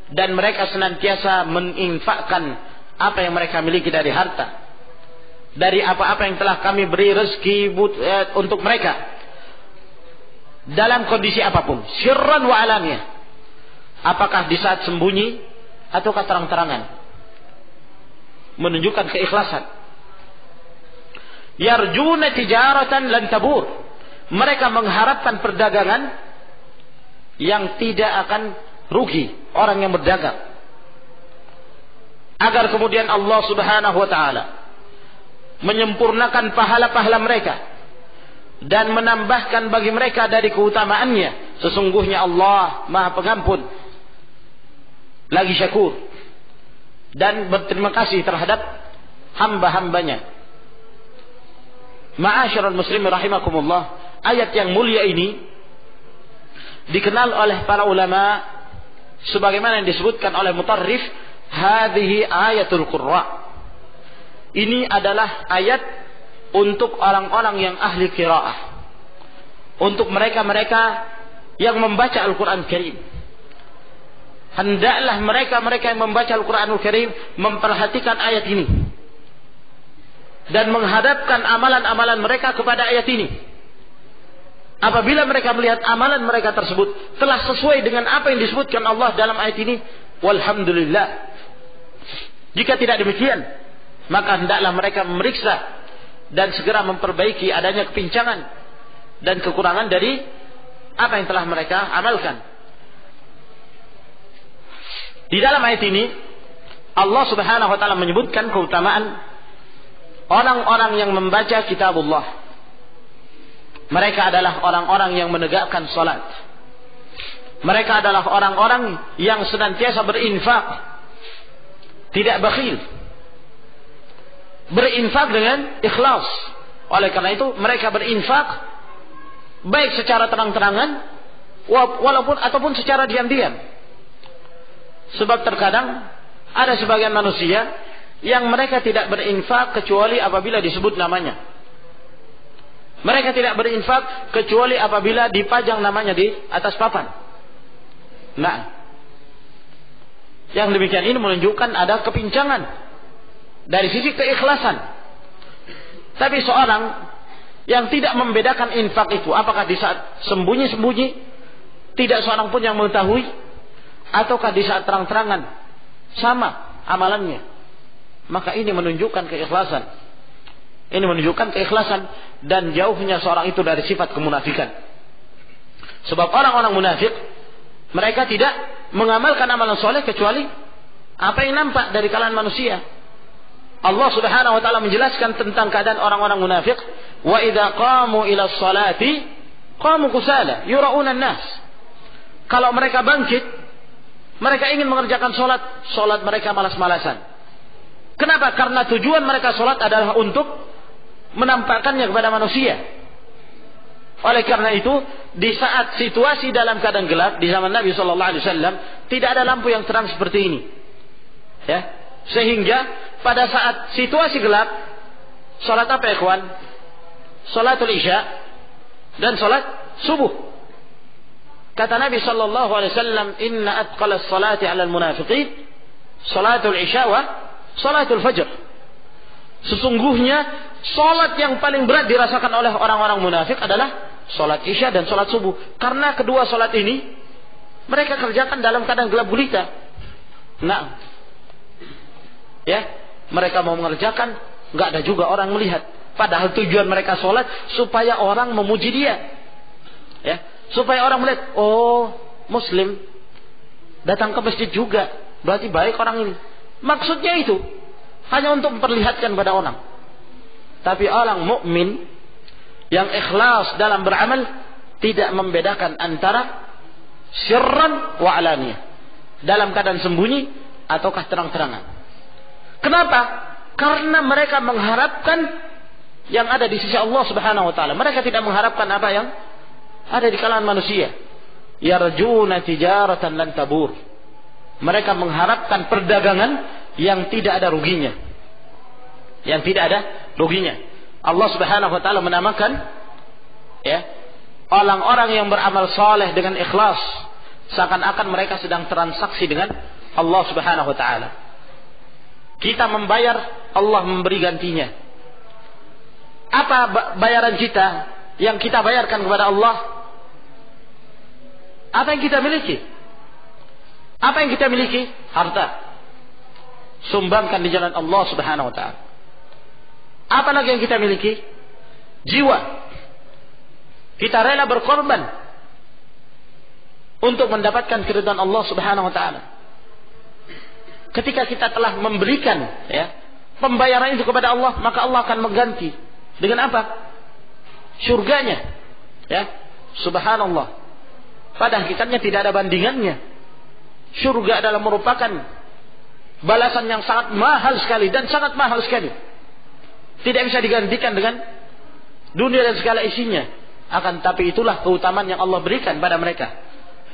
dan mereka senantiasa menginfakkan apa yang mereka miliki dari harta, dari apa-apa yang telah kami beri rezeki untuk mereka, dalam kondisi apapun, sirran wa alaniyah, apakah di saat sembunyi ataukah terang-terangan, menunjukkan keikhlasan. Yarjuna tijaratan lan tabur, mereka mengharapkan perdagangan yang tidak akan rugi orang yang berdagang, agar kemudian Allah Subhanahu wa taala menyempurnakan pahala-pahala mereka dan menambahkan bagi mereka dari keutamaannya. Sesungguhnya Allah Maha Pengampun lagi syakur dan berterima kasih terhadap hamba-hambanya. Ma'asyiral muslimin rahimakumullah, ayat yang mulia ini dikenal oleh para ulama sebagaimana yang disebutkan oleh Mutarrif, hadhihi ayatul qurra. Ini adalah ayat untuk orang-orang yang ahli qiraah, untuk mereka-mereka yang membaca Al-Quran Karim. Hendaklah mereka-mereka yang membaca Al-Quranul Karim memperhatikan ayat ini dan menghadapkan amalan-amalan mereka kepada ayat ini. Apabila mereka melihat amalan mereka tersebut telah sesuai dengan apa yang disebutkan Allah dalam ayat ini, walhamdulillah. Jika tidak demikian, maka hendaklah mereka memeriksa dan segera memperbaiki adanya kepincangan dan kekurangan dari apa yang telah mereka amalkan. Di dalam ayat ini Allah Subhanahu wa taala menyebutkan keutamaan orang-orang yang membaca kitabullah. Mereka adalah orang-orang yang menegakkan salat. Mereka adalah orang-orang yang senantiasa berinfak, tidak bakhil, berinfak dengan ikhlas. Oleh karena itu mereka berinfak baik secara terang-terangan ataupun secara diam-diam. Sebab terkadang ada sebagian manusia yang mereka tidak berinfak kecuali apabila disebut namanya. Mereka tidak berinfak kecuali apabila dipajang namanya di atas papan. Nah, yang demikian ini menunjukkan ada kepincangan dari sisi keikhlasan. Tapi seorang yang tidak membedakan infak itu, apakah di saat sembunyi-sembunyi, tidak seorang pun yang mengetahui, ataukah di saat terang-terangan, sama amalannya, maka ini menunjukkan keikhlasan. Ini menunjukkan keikhlasan dan jauhnya seorang itu dari sifat kemunafikan. Sebab orang-orang munafik, mereka tidak mengamalkan amalan soleh kecuali apa yang nampak dari kalangan manusia. Allah Subhanahu wa taala menjelaskan tentang keadaan orang-orang munafik, wa idza qamu ila sholati qamu kusala yura'una an-nas. Kalau mereka bangkit, mereka ingin mengerjakan salat mereka malas-malasan. Kenapa? Karena tujuan mereka salat adalah untuk menampakkannya kepada manusia. Oleh karena itu, di saat situasi dalam keadaan gelap di zaman Nabi sallallahu alaihi wasallam, tidak ada lampu yang terang seperti ini. Ya. Sehingga pada saat situasi gelap, salat apa ya kawan? Salatul Isya dan salat subuh. Kata Nabi sallallahu alaihi wasallam, "Inna atqalas salati 'alal munafiqin salatul Isya wa salatul Fajr." Sesungguhnya salat yang paling berat dirasakan oleh orang-orang munafik adalah salat Isya dan salat subuh. Karena kedua salat ini mereka kerjakan dalam keadaan gelap gulita. Nah, ya, mereka mau mengerjakan, nggak ada juga orang melihat. Padahal tujuan mereka sholat supaya orang memuji dia, ya, supaya orang melihat, oh Muslim datang ke masjid juga, berarti baik orang ini. Maksudnya itu hanya untuk memperlihatkan pada orang. Tapi orang mukmin yang ikhlas dalam beramal tidak membedakan antara sirran wa alaniyah, dalam keadaan sembunyi ataukah terang-terangan. Kenapa? Karena mereka mengharapkan yang ada di sisi Allah Subhanahu wa taala. Mereka tidak mengharapkan apa yang ada di kalangan manusia. Yarjuna tijaratan lan tabur. Mereka mengharapkan perdagangan yang tidak ada ruginya. Yang tidak ada ruginya. Allah Subhanahu wa taala menamakan, ya, orang-orang yang beramal saleh dengan ikhlas seakan-akan mereka sedang transaksi dengan Allah Subhanahu wa taala. Kita membayar, Allah memberi gantinya. Apa bayaran kita yang kita bayarkan kepada Allah? Apa yang kita miliki? Apa yang kita miliki? Harta. Sumbangkan di jalan Allah Subhanahu wa taala. Apa lagi yang kita miliki? Jiwa. Kita rela berkorban untuk mendapatkan keridhaan Allah Subhanahu wa taala. Ketika kita telah memberikan, ya, pembayaran itu kepada Allah, maka Allah akan mengganti dengan apa? Surganya, ya. Subhanallah. Pada hakikatnya tidak ada bandingannya. Surga adalah merupakan balasan yang sangat mahal sekali dan sangat mahal sekali. Tidak bisa digantikan dengan dunia dan segala isinya. Akan tapi itulah keutamaan yang Allah berikan pada mereka.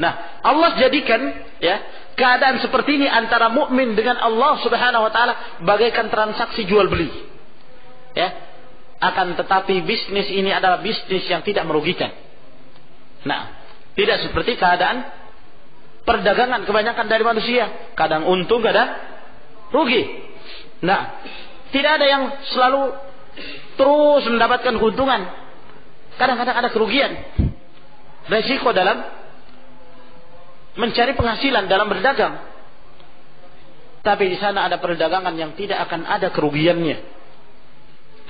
Nah, Allah jadikan, ya, keadaan seperti ini antara mukmin dengan Allah Subhanahu wa taala bagaikan transaksi jual beli. Ya. Akan tetapi bisnis ini adalah bisnis yang tidak merugikan. Nah, tidak seperti keadaan perdagangan kebanyakan dari manusia. Kadang untung, kadang rugi. Nah, tidak ada yang selalu terus mendapatkan keuntungan. Kadang-kadang ada kerugian. Resiko dalam mencari penghasilan dalam berdagang. Tapi di sana ada perdagangan yang tidak akan ada kerugiannya.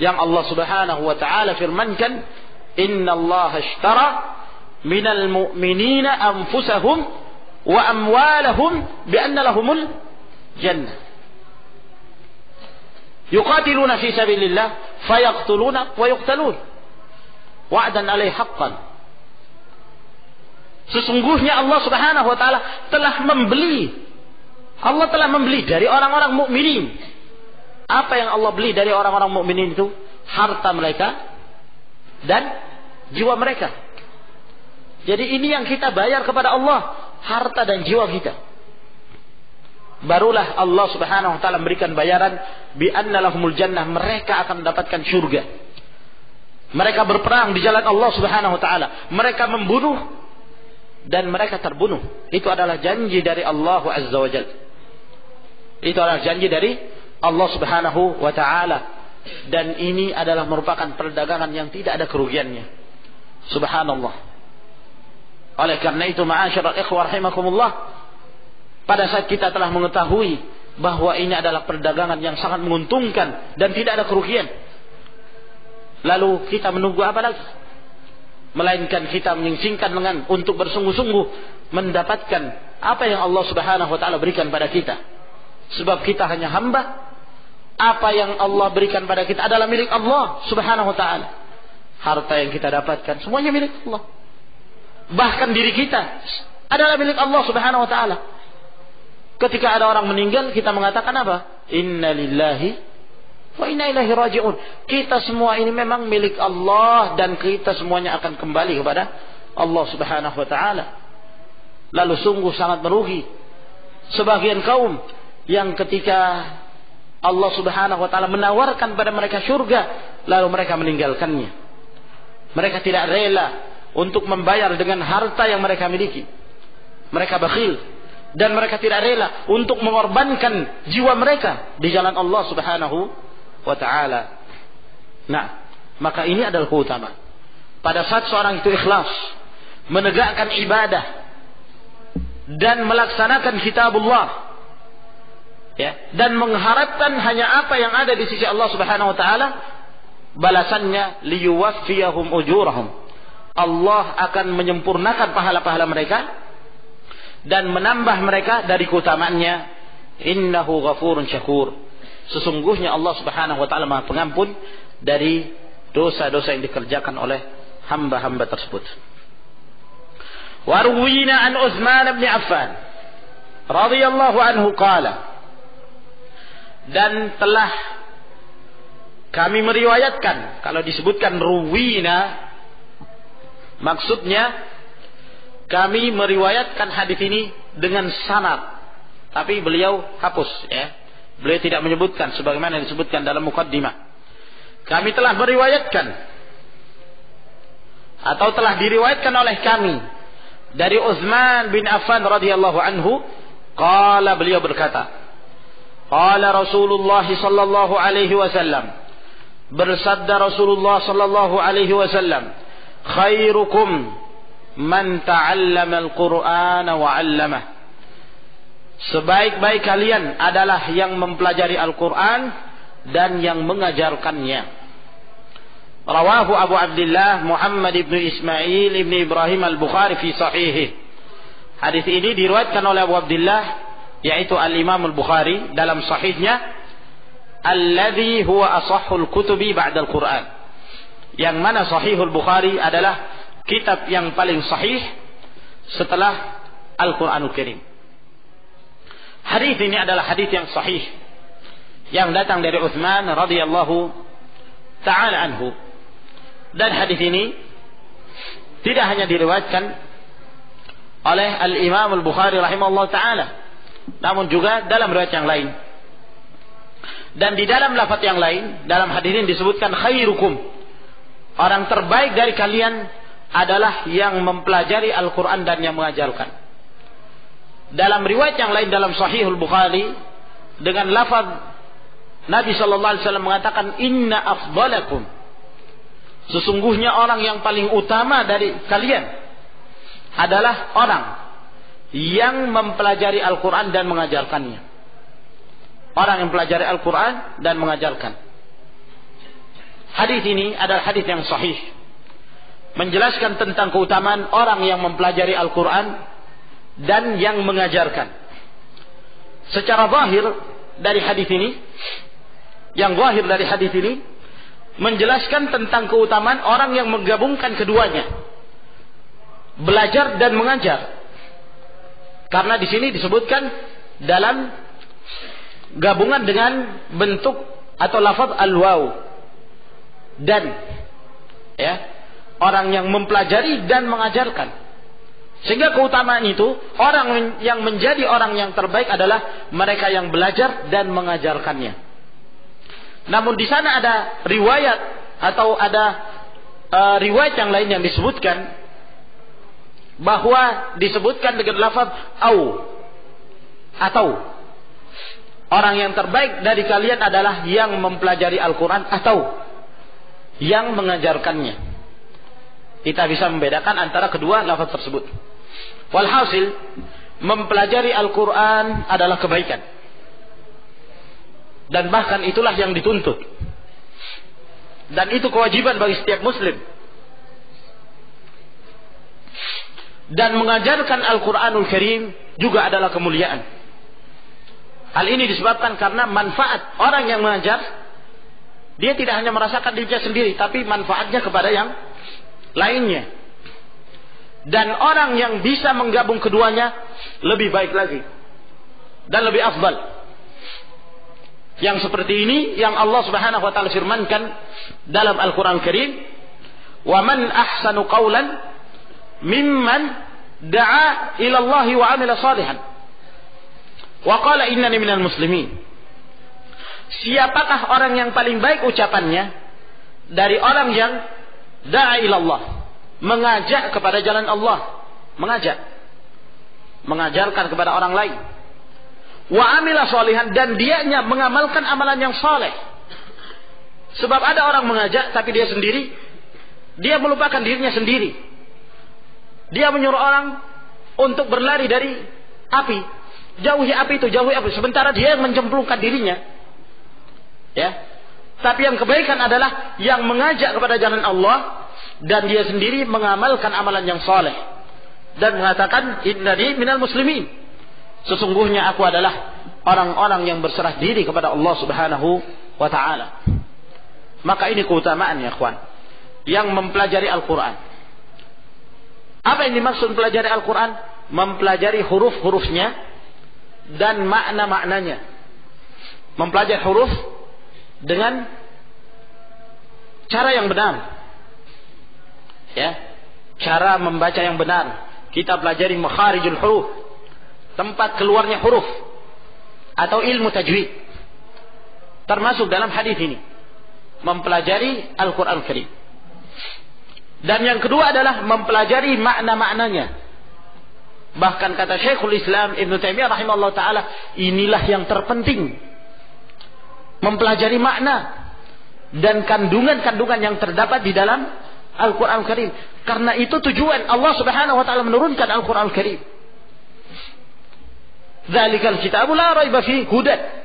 Yang Allah Subhanahu wa taala firmankan, "Innallaha ashtara minal mu'minina anfusahum wa amwalahum bi anna lahumul jannah. Yuqatiluna fi sabilillah fayaqtuluna wa yuqtalun. Wa'dan 'alaihi haqqan." Sesungguhnya Allah Subhanahu wa taala telah membeli. Allah telah membeli dari orang-orang mukminin. Apa yang Allah beli dari orang-orang mukminin itu? Harta mereka dan jiwa mereka. Jadi ini yang kita bayar kepada Allah, harta dan jiwa kita. Barulah Allah Subhanahu wa taala memberikan bayaran bi anna lahumul jannah, mereka akan mendapatkan surga. Mereka berperang di jalan Allah Subhanahu wa taala, mereka membunuh dan mereka terbunuh. Itu adalah janji dari Allah Azza wa Jalla. Itu adalah janji dari Allah Subhanahu wa taala, dan ini adalah merupakan perdagangan yang tidak ada kerugiannya. Subhanallah. Oleh karena itu, ma'asyiral ikhwah rahimakumullah, pada saat kita telah mengetahui bahwa ini adalah perdagangan yang sangat menguntungkan dan tidak ada kerugian, lalu kita menunggu apa lagi? Melainkan kita menyingsingkan lengan untuk bersungguh-sungguh mendapatkan apa yang Allah Subhanahu wa taala berikan pada kita. Sebab kita hanya hamba. Apa yang Allah berikan pada kita adalah milik Allah Subhanahu wa taala. Harta yang kita dapatkan semuanya milik Allah. Bahkan diri kita adalah milik Allah Subhanahu wa taala. Ketika ada orang meninggal, kita mengatakan apa? Inna lillahi wa inna ilaihi raji'un. Kita semua ini memang milik Allah dan kita semuanya akan kembali kepada Allah Subhanahu wa taala. Lalu sungguh sangat merugi sebagian kaum yang ketika Allah Subhanahu wa taala menawarkan pada mereka surga, lalu mereka meninggalkannya. Mereka tidak rela untuk membayar dengan harta yang mereka miliki. Mereka bakhil dan mereka tidak rela untuk mengorbankan jiwa mereka di jalan Allah Subhanahu wa taala. Nah, maka ini adalah keutamaan. Pada saat seorang itu ikhlas menegakkan ibadah dan melaksanakan kitabullah, ya, dan mengharapkan hanya apa yang ada di sisi Allah Subhanahu wa taala, balasannya liyuwaffiyahum ujurahum. Allah akan menyempurnakan pahala-pahala mereka dan menambah mereka dari keutamaannya. Innahu ghafurun syakur. Sesungguhnya Allah Subhanahu wa taala Maha Pengampun dari dosa-dosa yang dikerjakan oleh hamba-hamba tersebut. Wa ruwina an Utsman bin Affan radhiyallahu anhu qala, dan telah kami meriwayatkan. Kalau disebutkan ruwina, maksudnya kami meriwayatkan hadis ini dengan sanad, tapi beliau hapus, ya. Beliau tidak menyebutkan sebagaimana disebutkan dalam muqaddimah. Kami telah meriwayatkan atau telah diriwayatkan oleh kami dari Utsman bin Affan radhiyallahu anhu, qala, beliau berkata, qala Rasulullah sallallahu alaihi wasallam, bersabda Rasulullah sallallahu alaihi wasallam, khairukum man ta'allama al-Qur'ana wa 'allamah. Sebaik-baik kalian adalah yang mempelajari Al-Qur'an dan yang mengajarkannya. Rawahu Abu Abdullah Muhammad ibn Ismail ibn Ibrahim al-Bukhari fi sahihih. Hadis ini diriwayatkan oleh Abu Abdullah, yaitu Al-Imam Al-Bukhari dalam sahihnya, alladzi huwa ashahhul kutubi ba'da Al-Qur'an. Yang mana Sahihul Bukhari adalah kitab yang paling sahih setelah Al-Qur'anul Karim. Hadis ini adalah hadis yang sahih yang datang dari Utsman radhiyallahu taala anhu. Dan hadis ini tidak hanya diriwayatkan oleh Al-Imam Al-Bukhari rahimahullah taala, namun juga dalam riwayat yang lain. Dan di dalam lafaz yang lain, dalam hadis ini disebutkan khairukum, orang terbaik dari kalian adalah yang mempelajari Al-Quran dan yang mengajarkan. Dalam riwayat yang lain dalam Sahihul Bukhari dengan lafaz Nabi sallallahu alaihi wasallam mengatakan, inna afdalakum, sesungguhnya orang yang paling utama dari kalian adalah orang yang mempelajari Al-Quran dan mengajarkannya. Orang yang mempelajari Al-Quran dan mengajarkan. Hadis ini adalah hadis yang sahih, menjelaskan tentang keutamaan orang yang mempelajari Al-Quran dan yang mengajarkan. Secara zahir dari hadis ini, yang zahir dari hadis ini menjelaskan tentang keutamaan orang yang menggabungkan keduanya, belajar dan mengajar. Karena di sini disebutkan dalam gabungan dengan bentuk atau lafaz al-waw, dan, ya, orang yang mempelajari dan mengajarkan. Sehingga keutamaan itu, orang yang menjadi orang yang terbaik adalah mereka yang belajar dan mengajarkannya. Namun di sana ada riwayat atau ada riwayat yang lain yang disebutkan bahwa disebutkan dengan lafaz au, atau orang yang terbaik dari kalian adalah yang mempelajari Al-Quran atau yang mengajarkannya. Kita bisa membedakan antara kedua lafaz tersebut. Walhasil, mempelajari Al-Quran adalah kebaikan, dan bahkan itulah yang dituntut, dan itu kewajiban bagi setiap muslim. Dan mengajarkan Al-Quranul Karim juga adalah kemuliaan. Hal ini disebabkan karena manfaat orang yang mengajar, dia tidak hanya merasakan dirinya sendiri, tapi manfaatnya kepada yang lainnya. Dan orang yang bisa menggabung keduanya lebih baik lagi dan lebih afdal. Yang seperti ini yang Allah Subhanahu wa taala firmankan dalam Al-Qur'an Karim, "Wa man ahsanu qawlan mimman da'a ila Allah wa 'amila salihan wa qala innani minal muslimin." siapakah orang yang paling baik ucapannya dari orang yang da'a ilallah, mengajak kepada jalan Allah, mengajarkan kepada orang lain, wa amila sholihan, dan dianya mengamalkan amalan yang saleh. Sebab ada orang mengajak tapi dia sendiri, dia melupakan dirinya sendiri. Dia menyuruh orang untuk berlari dari api, jauhi api itu, jauhi api, sementara dia yang mencemplungkan dirinya. Ya. Tapi yang kebaikan adalah yang mengajak kepada jalan Allah dan dia sendiri mengamalkan amalan yang saleh dan mengatakan innani minal muslimin, sesungguhnya aku adalah orang-orang yang berserah diri kepada Allah Subhanahu wa taala. Maka ini keutamaannya, ikhwan, yang mempelajari Al-Qur'an. Apa yang dimaksud mempelajari Al-Qur'an? Mempelajari huruf-hurufnya dan makna-maknanya. Mempelajari huruf dengan cara yang benar. Ya, cara membaca yang benar. Kita pelajari makharijul huruf, tempat keluarnya huruf, atau ilmu tajwid. Termasuk dalam hadis ini mempelajari Al-Qur'an Karim. Dan yang kedua adalah mempelajari makna-maknanya. Bahkan kata Syekhul Islam Ibn Taimiyah rahimahullah ta'ala, inilah yang terpenting, mempelajari makna dan kandungan-kandungan yang terdapat di dalam Al-Quran Karim. Karena itu tujuan Allah Subhanahu wa ta'ala menurunkan Al-Quran Karim. Dzalikal kitabu la raiba fihi hudan.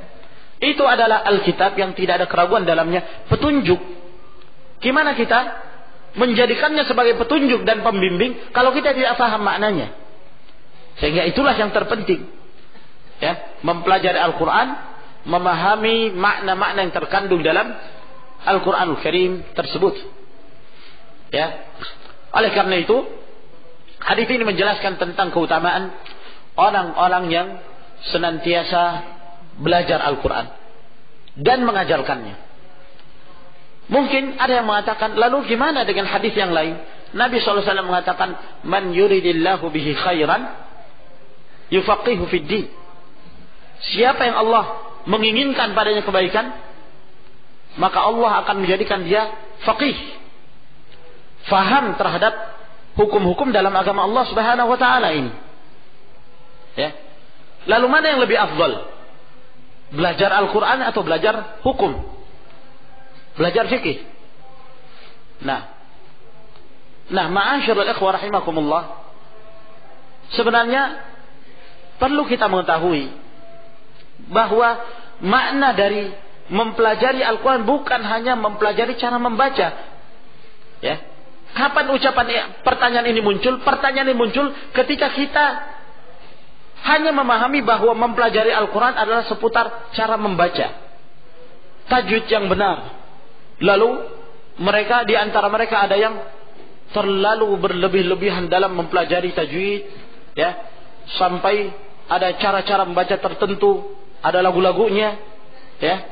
Itu adalah Alkitab yang tidak ada keraguan dalamnya, petunjuk. Gimana kita menjadikannya sebagai petunjuk dan pembimbing kalau kita tidak paham maknanya? Sehingga itulah yang terpenting. Ya, mempelajari Al-Quran, memahami makna-makna yang terkandung dalam Al-Quranul Karim tersebut. Ya, oleh karena itu hadis ini menjelaskan tentang keutamaan orang-orang yang senantiasa belajar Al-Quran dan mengajarkannya. Mungkin ada yang mengatakan, lalu gimana dengan hadis yang lain? Nabi SAW mengatakan, man yuridillahu bihi khairan yufaqihu fid din. Siapa yang Allah menginginkan padanya kebaikan, maka Allah akan menjadikan dia faqih, faham terhadap hukum-hukum dalam agama Allah Subhanahu wa taala ini. Ya. Lalu mana yang lebih afdal? Belajar Al-Qur'an atau belajar hukum? Belajar fikih. Nah, ma'asyiral ikhwah rahimakumullah, sebenarnya perlu kita mengetahui bahwa makna dari mempelajari Al-Quran bukan hanya mempelajari cara membaca. Ya. Kapan pertanyaan ini muncul? Pertanyaan ini muncul ketika kita hanya memahami bahwa mempelajari Al-Quran adalah seputar cara membaca, tajwid yang benar. Lalu di antara mereka ada yang terlalu berlebih-lebihan dalam mempelajari tajwid, ya, sampai ada cara-cara membaca tertentu, ada lagu-lagunya, ya,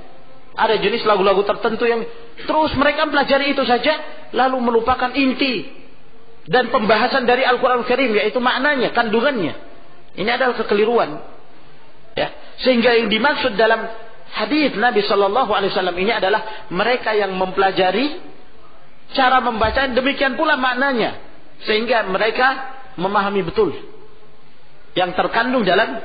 ada jenis lagu-lagu tertentu yang terus mereka pelajari itu saja, lalu melupakan inti dan pembahasan dari Al-Quran Karim, yaitu maknanya, kandungannya. Ini adalah kekeliruan. Ya, sehingga yang dimaksud dalam hadis Nabi Shallallahu Alaihi Wasallam ini adalah mereka yang mempelajari cara membaca, demikian pula maknanya, sehingga mereka memahami betul yang terkandung dalam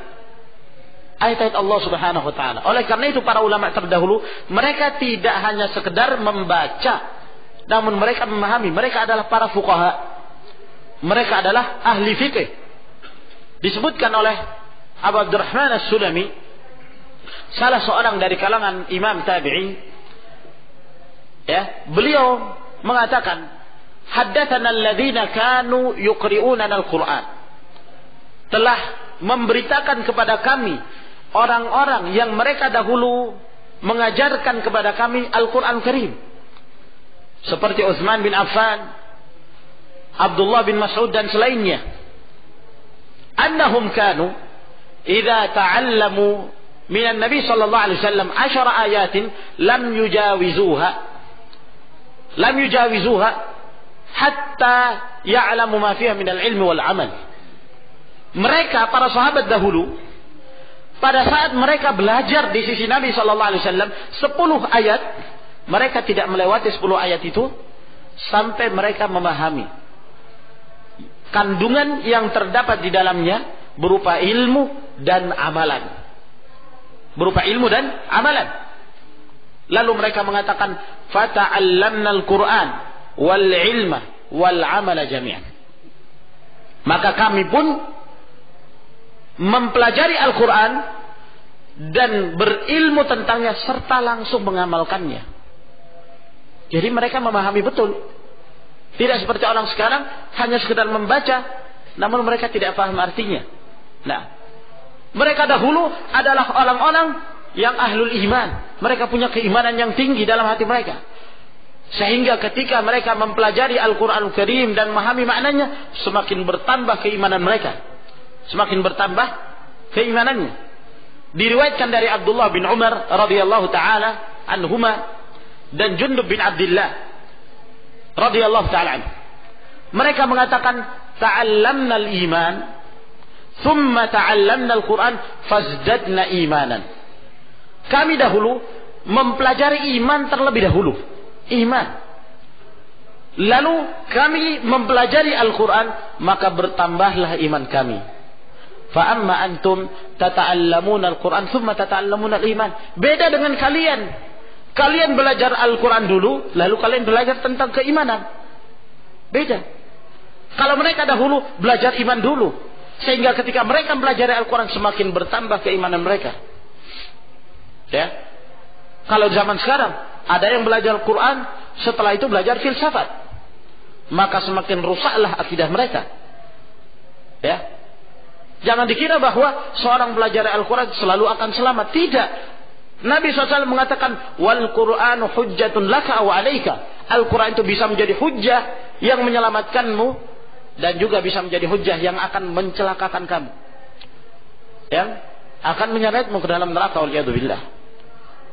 ayat-ayat Allah Subhanahu wa taala. Oleh karena itu para ulama terdahulu mereka tidak hanya sekedar membaca, namun mereka memahami. Mereka adalah para fuqaha. Mereka adalah ahli fikih. Disebutkan oleh Abu Abdurrahman As-Sulami, salah seorang dari kalangan imam tabi'in, ya, beliau mengatakan, haddatsana alladziina kanu yuqri'unana al-Qur'an. Telah memberitakan kepada kami orang-orang yang mereka dahulu mengajarkan kepada kami Al-Quran Karim, seperti Utsman bin Affan, Abdullah bin Mas'ud dan selainnya. Annahum kanu idza ta'allamu min an-nabi sallallahu alaihi wasallam 10 ayatin lam yujawizuha hatta ya'lamu ma fiha min al-ilmi wal 'amal. Mereka para sahabat dahulu pada saat mereka belajar di sisi Nabi sallallahu alaihi wasallam 10 ayat, mereka tidak melewati 10 ayat itu sampai mereka memahami kandungan yang terdapat di dalamnya berupa ilmu dan amalan. Berupa ilmu dan amalan. Lalu mereka mengatakan, "Fata'allamna al-Qur'an wal ilma wal amala jami'an." Maka kami pun mempelajari Al-Quran dan berilmu tentangnya serta langsung mengamalkannya. Jadi mereka memahami betul. Tidak seperti orang sekarang hanya sekedar membaca, namun mereka tidak paham artinya. Nah, mereka dahulu adalah orang-orang yang ahlul iman. Mereka punya keimanan yang tinggi dalam hati mereka. Sehingga ketika mereka mempelajari Al-Quran Karim dan memahami maknanya, semakin bertambah keimanan mereka. Semakin bertambah keimanannya. Diriwayatkan dari Abdullah bin Umar radhiyallahu taala anhuma dan Jundub bin Abdullah radhiyallahu taala anhu. Mereka mengatakan, "Ta'allamna al-iman, thumma ta'allamna al-Quran, fazdadna imanan." Kami dahulu mempelajari iman terlebih dahulu. Iman. Lalu kami mempelajari Al-Quran, maka bertambahlah iman kami. Fa amma antum tata'allamuna al-Quran thumma tata'allamuna al-iman. Beda dengan kalian. Kalian belajar Al-Quran dulu, lalu kalian belajar tentang keimanan. Beda. Kalau mereka dahulu belajar iman dulu, sehingga ketika mereka belajar Al-Quran semakin bertambah keimanan mereka. Ya. Kalau zaman sekarang ada yang belajar Al-Quran, setelah itu belajar filsafat, maka semakin rusaklah akidah mereka. Ya. Jangan dikira bahwa seorang belajar Al-Quran selalu akan selamat. Tidak. Nabi SAW mengatakan, wal Qur'anu hujjatun laka wa alaika. Al-Quran itu bisa menjadi hujjah yang menyelamatkanmu dan juga bisa menjadi hujjah yang akan mencelakakan kamu, yang akan menyeretmu ke dalam neraka, waliyadzubillah.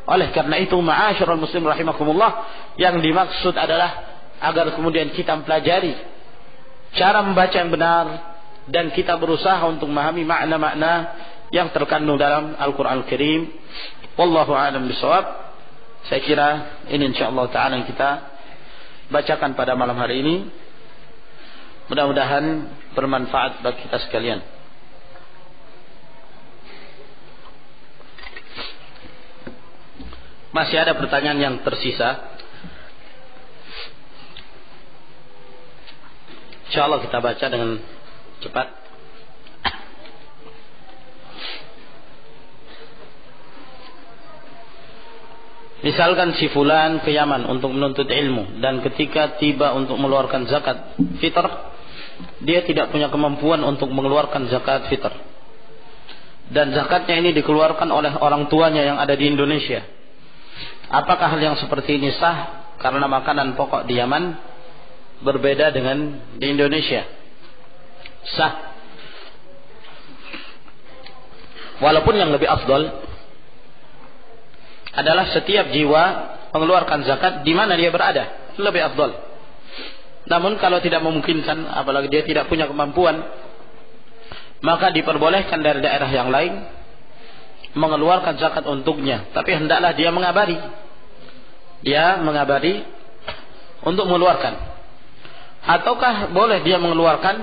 Oleh karena itu, ma'asyiral muslim rahimakumullah, yang dimaksud adalah agar kemudian kita mempelajari cara membaca yang benar dan kita berusaha untuk memahami makna-makna yang terkandung dalam Al-Quran Al-Karim. Wallahu a'lam bishawab. Saya kira ini insyaallah ta'ala yang kita bacakan pada malam hari ini. Mudah-mudahan bermanfaat bagi kita sekalian. Masih ada pertanyaan yang tersisa. Insyaallah kita baca dengan cepat. Misalkan si fulan ke Yaman untuk menuntut ilmu, dan ketika tiba untuk mengeluarkan zakat fitr, dia tidak punya kemampuan untuk mengeluarkan zakat fitr, dan zakatnya ini dikeluarkan oleh orang tuanya yang ada di Indonesia. Apakah hal yang seperti ini sah karena makanan pokok di Yaman berbeda dengan di Indonesia? Sah. Walaupun yang lebih afdal adalah setiap jiwa mengeluarkan zakat di mana dia berada, lebih afdal. Namun kalau tidak memungkinkan, apalagi dia tidak punya kemampuan, maka diperbolehkan dari daerah yang lain mengeluarkan zakat untuknya, tapi hendaklah dia mengabari. Dia mengabari untuk mengeluarkan. Ataukah boleh dia mengeluarkan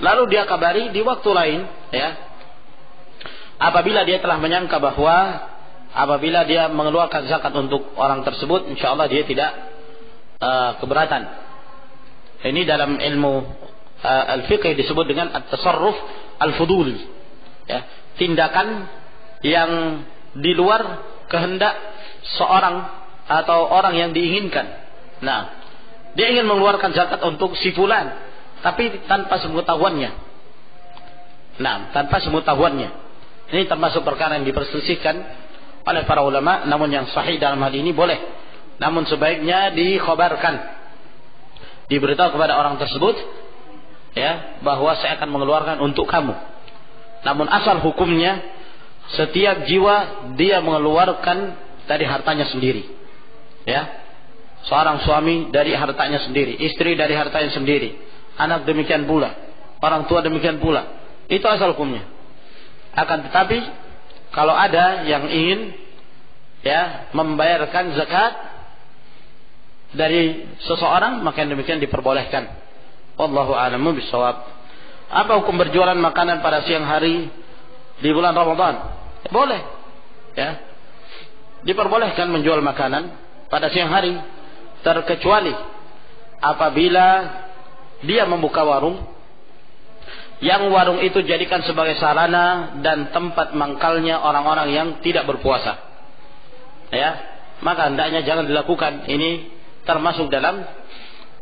lalu dia kabari di waktu lain, ya. Apabila dia telah menyangka bahwa apabila dia mengeluarkan zakat untuk orang tersebut, insyaallah dia tidak keberatan. Ini dalam ilmu al-fiqh disebut dengan at-tasarruf al-fuduli, ya, tindakan yang di luar kehendak seorang atau orang yang diinginkan. Nah, dia ingin mengeluarkan zakat untuk si fulan, tapi tanpa sepengetahuannya. Nah, tanpa sepengetahuannya. Ini termasuk perkara yang diperselisihkan oleh para ulama, namun yang sahih dalam hal ini boleh. Namun sebaiknya dikhabarkan, diberitahu kepada orang tersebut, ya, bahwa saya akan mengeluarkan untuk kamu. Namun asal hukumnya, setiap jiwa dia mengeluarkan dari hartanya sendiri, ya. Seorang suami dari hartanya sendiri, istri dari hartanya sendiri, anak demikian pula, orang tua demikian pula. Itu asal hukumnya. Akan tetapi kalau ada yang ingin membayarkan zakat dari seseorang, maka demikian diperbolehkan. Wallahu a'lamu bishawab. Apa hukum berjualan makanan pada siang hari di bulan Ramadan? Boleh. Ya. Diperbolehkan menjual makanan pada siang hari, terkecuali apabila dia membuka warung yang warung itu jadikan sebagai sarana dan tempat mangkalnya orang-orang yang tidak berpuasa. Ya, maka hendaknya jangan dilakukan. Ini termasuk dalam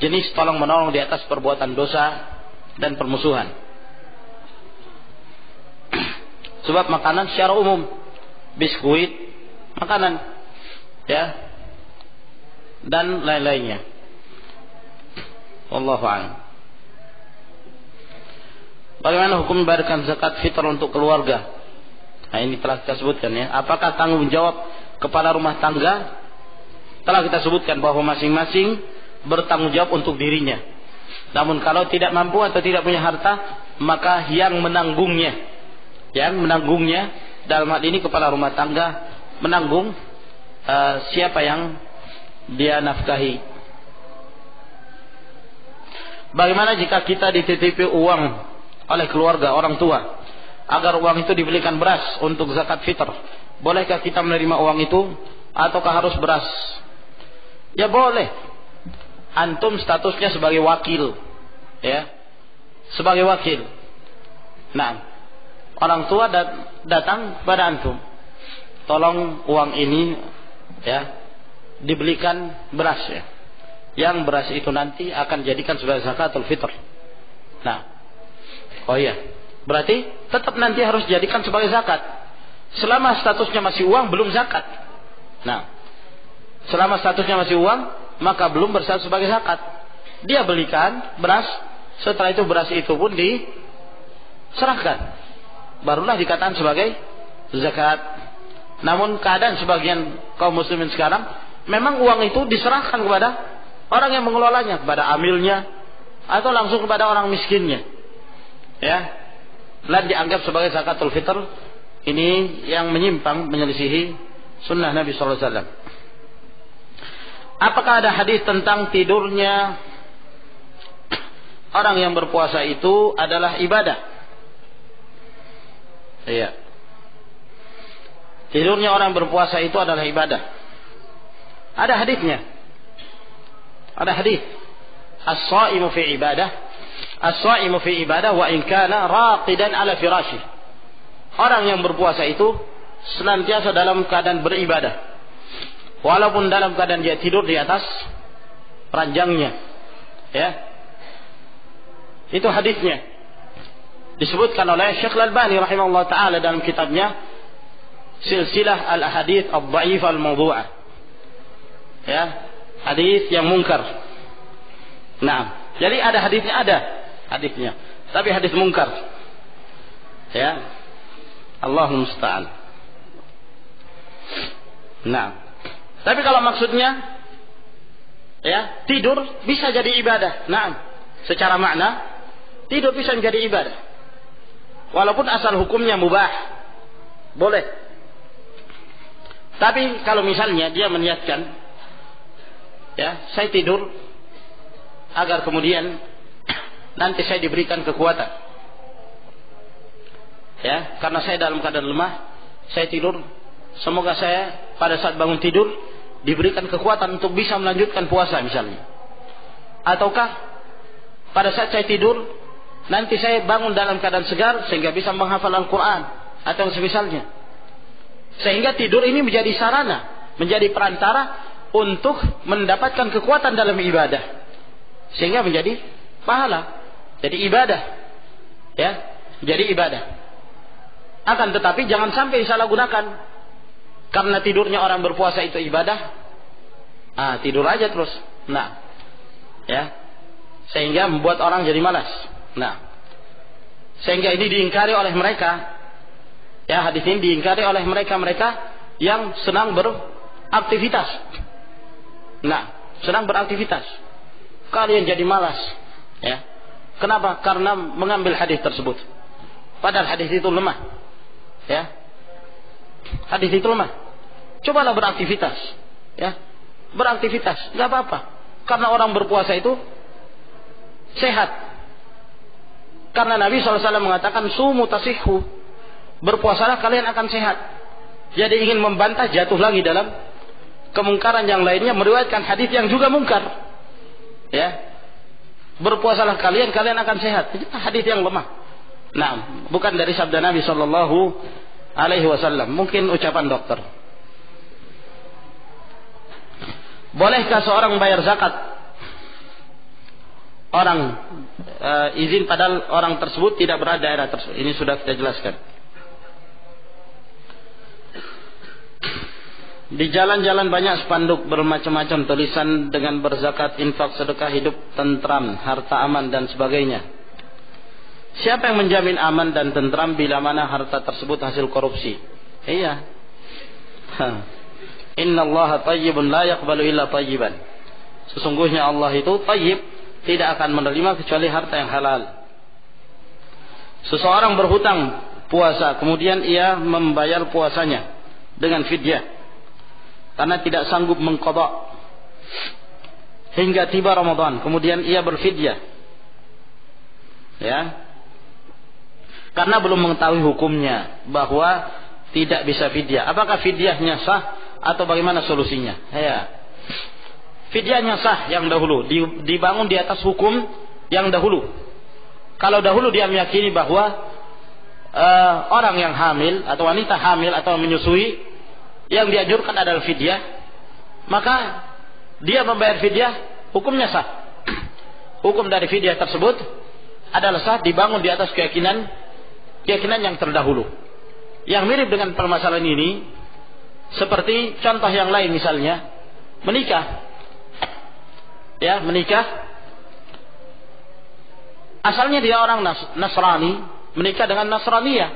jenis tolong menolong di atas perbuatan dosa dan permusuhan. Sebab makanan secara umum, biskuit, makanan, ya, dan lain-lainnya. Wallahu a'lam. Bagaimana hukum membayarkan zakat fitrah untuk keluarga? Nah, ini telah kita sebutkan ya. Apakah tanggung jawab kepala rumah tangga? Telah kita sebutkan bahwa masing-masing bertanggung jawab untuk dirinya. Namun kalau tidak mampu atau tidak punya harta, maka yang menanggungnya dalam hal ini kepala rumah tangga menanggung siapa yang dia nafkahi. Bagaimana jika kita dititipi uang oleh keluarga, orang tua, agar uang itu dibelikan beras untuk zakat fitr? Bolehkah kita menerima uang itu ataukah harus beras? Ya boleh. Antum statusnya sebagai wakil, ya, sebagai wakil. Nah, orang tua datang pada antum, tolong uang ini ya dibelikan beras ya. Yang beras itu nanti akan jadikan sebagai zakatul fitr. Nah, oh iya, berarti tetap nanti harus dijadikan sebagai zakat. Selama statusnya masih uang, belum zakat. Nah, selama statusnya masih uang, maka belum berstatus sebagai zakat. Dia belikan beras, setelah itu beras itu pun diserahkan, barulah dikatakan sebagai zakat. Namun keadaan sebagian kaum muslimin sekarang, memang uang itu diserahkan kepada orang yang mengelolanya, kepada amilnya, atau langsung kepada orang miskinnya, ya, dan dianggap sebagai zakatul fitr. Ini yang menyimpang, menyelisihi sunnah Nabi SAW. Apakah ada hadis tentang tidurnya orang yang berpuasa itu adalah ibadah? Iya, tidurnya orang berpuasa itu adalah ibadah. Ada hadisnya. Ada hadis. As-shaimu fi ibadah. As-shaimu fi ibadah wa in kana raqidan ala firashih. Orang yang berpuasa itu senantiasa dalam keadaan beribadah, walaupun dalam keadaan dia tidur di atas ranjangnya. Ya. Itu hadisnya. Disebutkan oleh Syekh Al-Albani rahimahullah taala dalam kitabnya Silsilah Al-Ahadits Ad-Dha'ifah Al-Mawdu'ah. Ya, hadis yang mungkar. Nah, jadi ada hadisnya, tapi hadis mungkar. Ya, Allahul musta'an. Nah, tapi kalau maksudnya ya tidur bisa jadi ibadah. Nah, secara makna tidur bisa menjadi ibadah, walaupun asal hukumnya mubah, boleh. Tapi kalau misalnya dia meniatkan, ya, saya tidur agar kemudian nanti saya diberikan kekuatan, ya, karena saya dalam keadaan lemah, saya tidur, semoga saya pada saat bangun tidur diberikan kekuatan untuk bisa melanjutkan puasa misalnya. Ataukah pada saat saya tidur nanti saya bangun dalam keadaan segar sehingga bisa menghafal Al-Quran atau semisalnya. Sehingga tidur ini menjadi sarana, menjadi perantara untuk mendapatkan kekuatan dalam ibadah, sehingga menjadi pahala, jadi ibadah, ya, jadi ibadah. Akan tetapi jangan sampai salah gunakan. Karena tidurnya orang berpuasa itu ibadah, tidur aja terus. Nah, ya, sehingga membuat orang jadi malas. Nah, sehingga ini diingkari oleh mereka. Ya, hadis ini diingkari oleh mereka yang senang beraktivitas. Nah, senang beraktivitas. Kalian jadi malas. Ya, kenapa? Karena mengambil hadis tersebut. Padahal hadis itu lemah. Ya, hadis itu lemah. Cobalah beraktivitas, ya, beraktivitas, nggak apa-apa. Karena orang berpuasa itu sehat. Karena Nabi SAW mengatakan sumu tasihhu, berpuasalah kalian akan sehat. Jadi ingin membantah, jatuh lagi dalam kemungkaran yang lainnya, meriwayatkan hadis yang juga mungkar. Ya, berpuasalah kalian akan sehat. Itu hadis yang lemah. Nah, bukan dari sabda Nabi SAW. Mungkin ucapan dokter. Bolehkah seorang bayar zakat? Orang izin padahal orang tersebut tidak berada di daerah tersebut. Ini sudah kita jelaskan. Di jalan-jalan banyak spanduk bermacam-macam tulisan dengan berzakat, infak, sedekah, hidup tentram, harta aman dan sebagainya. Siapa yang menjamin aman dan tentram bila mana harta tersebut hasil korupsi? Iya. Innallaha thayyibun la yaqbalu illa thayyiban. Sesungguhnya Allah itu thayyib, tidak akan menerima kecuali harta yang halal. Seseorang berhutang puasa, kemudian ia membayar puasanya dengan fidyah karena tidak sanggup mengqadha hingga tiba Ramadan, kemudian ia berfidyah, ya, karena belum mengetahui hukumnya bahwa tidak bisa fidyah. Apakah fidyahnya sah atau bagaimana solusinya? Ya, fidyahnya sah yang dahulu, dibangun di atas hukum yang dahulu. Kalau dahulu dia meyakini bahwa orang yang hamil atau wanita hamil atau menyusui yang dianjurkan adalah fidyah, maka dia membayar fidyah, hukumnya sah. Hukum dari fidyah tersebut adalah sah, dibangun di atas keyakinan yang terdahulu. Yang mirip dengan permasalahan ini seperti contoh yang lain, misalnya menikah. Ya, menikah. Asalnya dia orang Nasrani, menikah dengan Nasraniyah.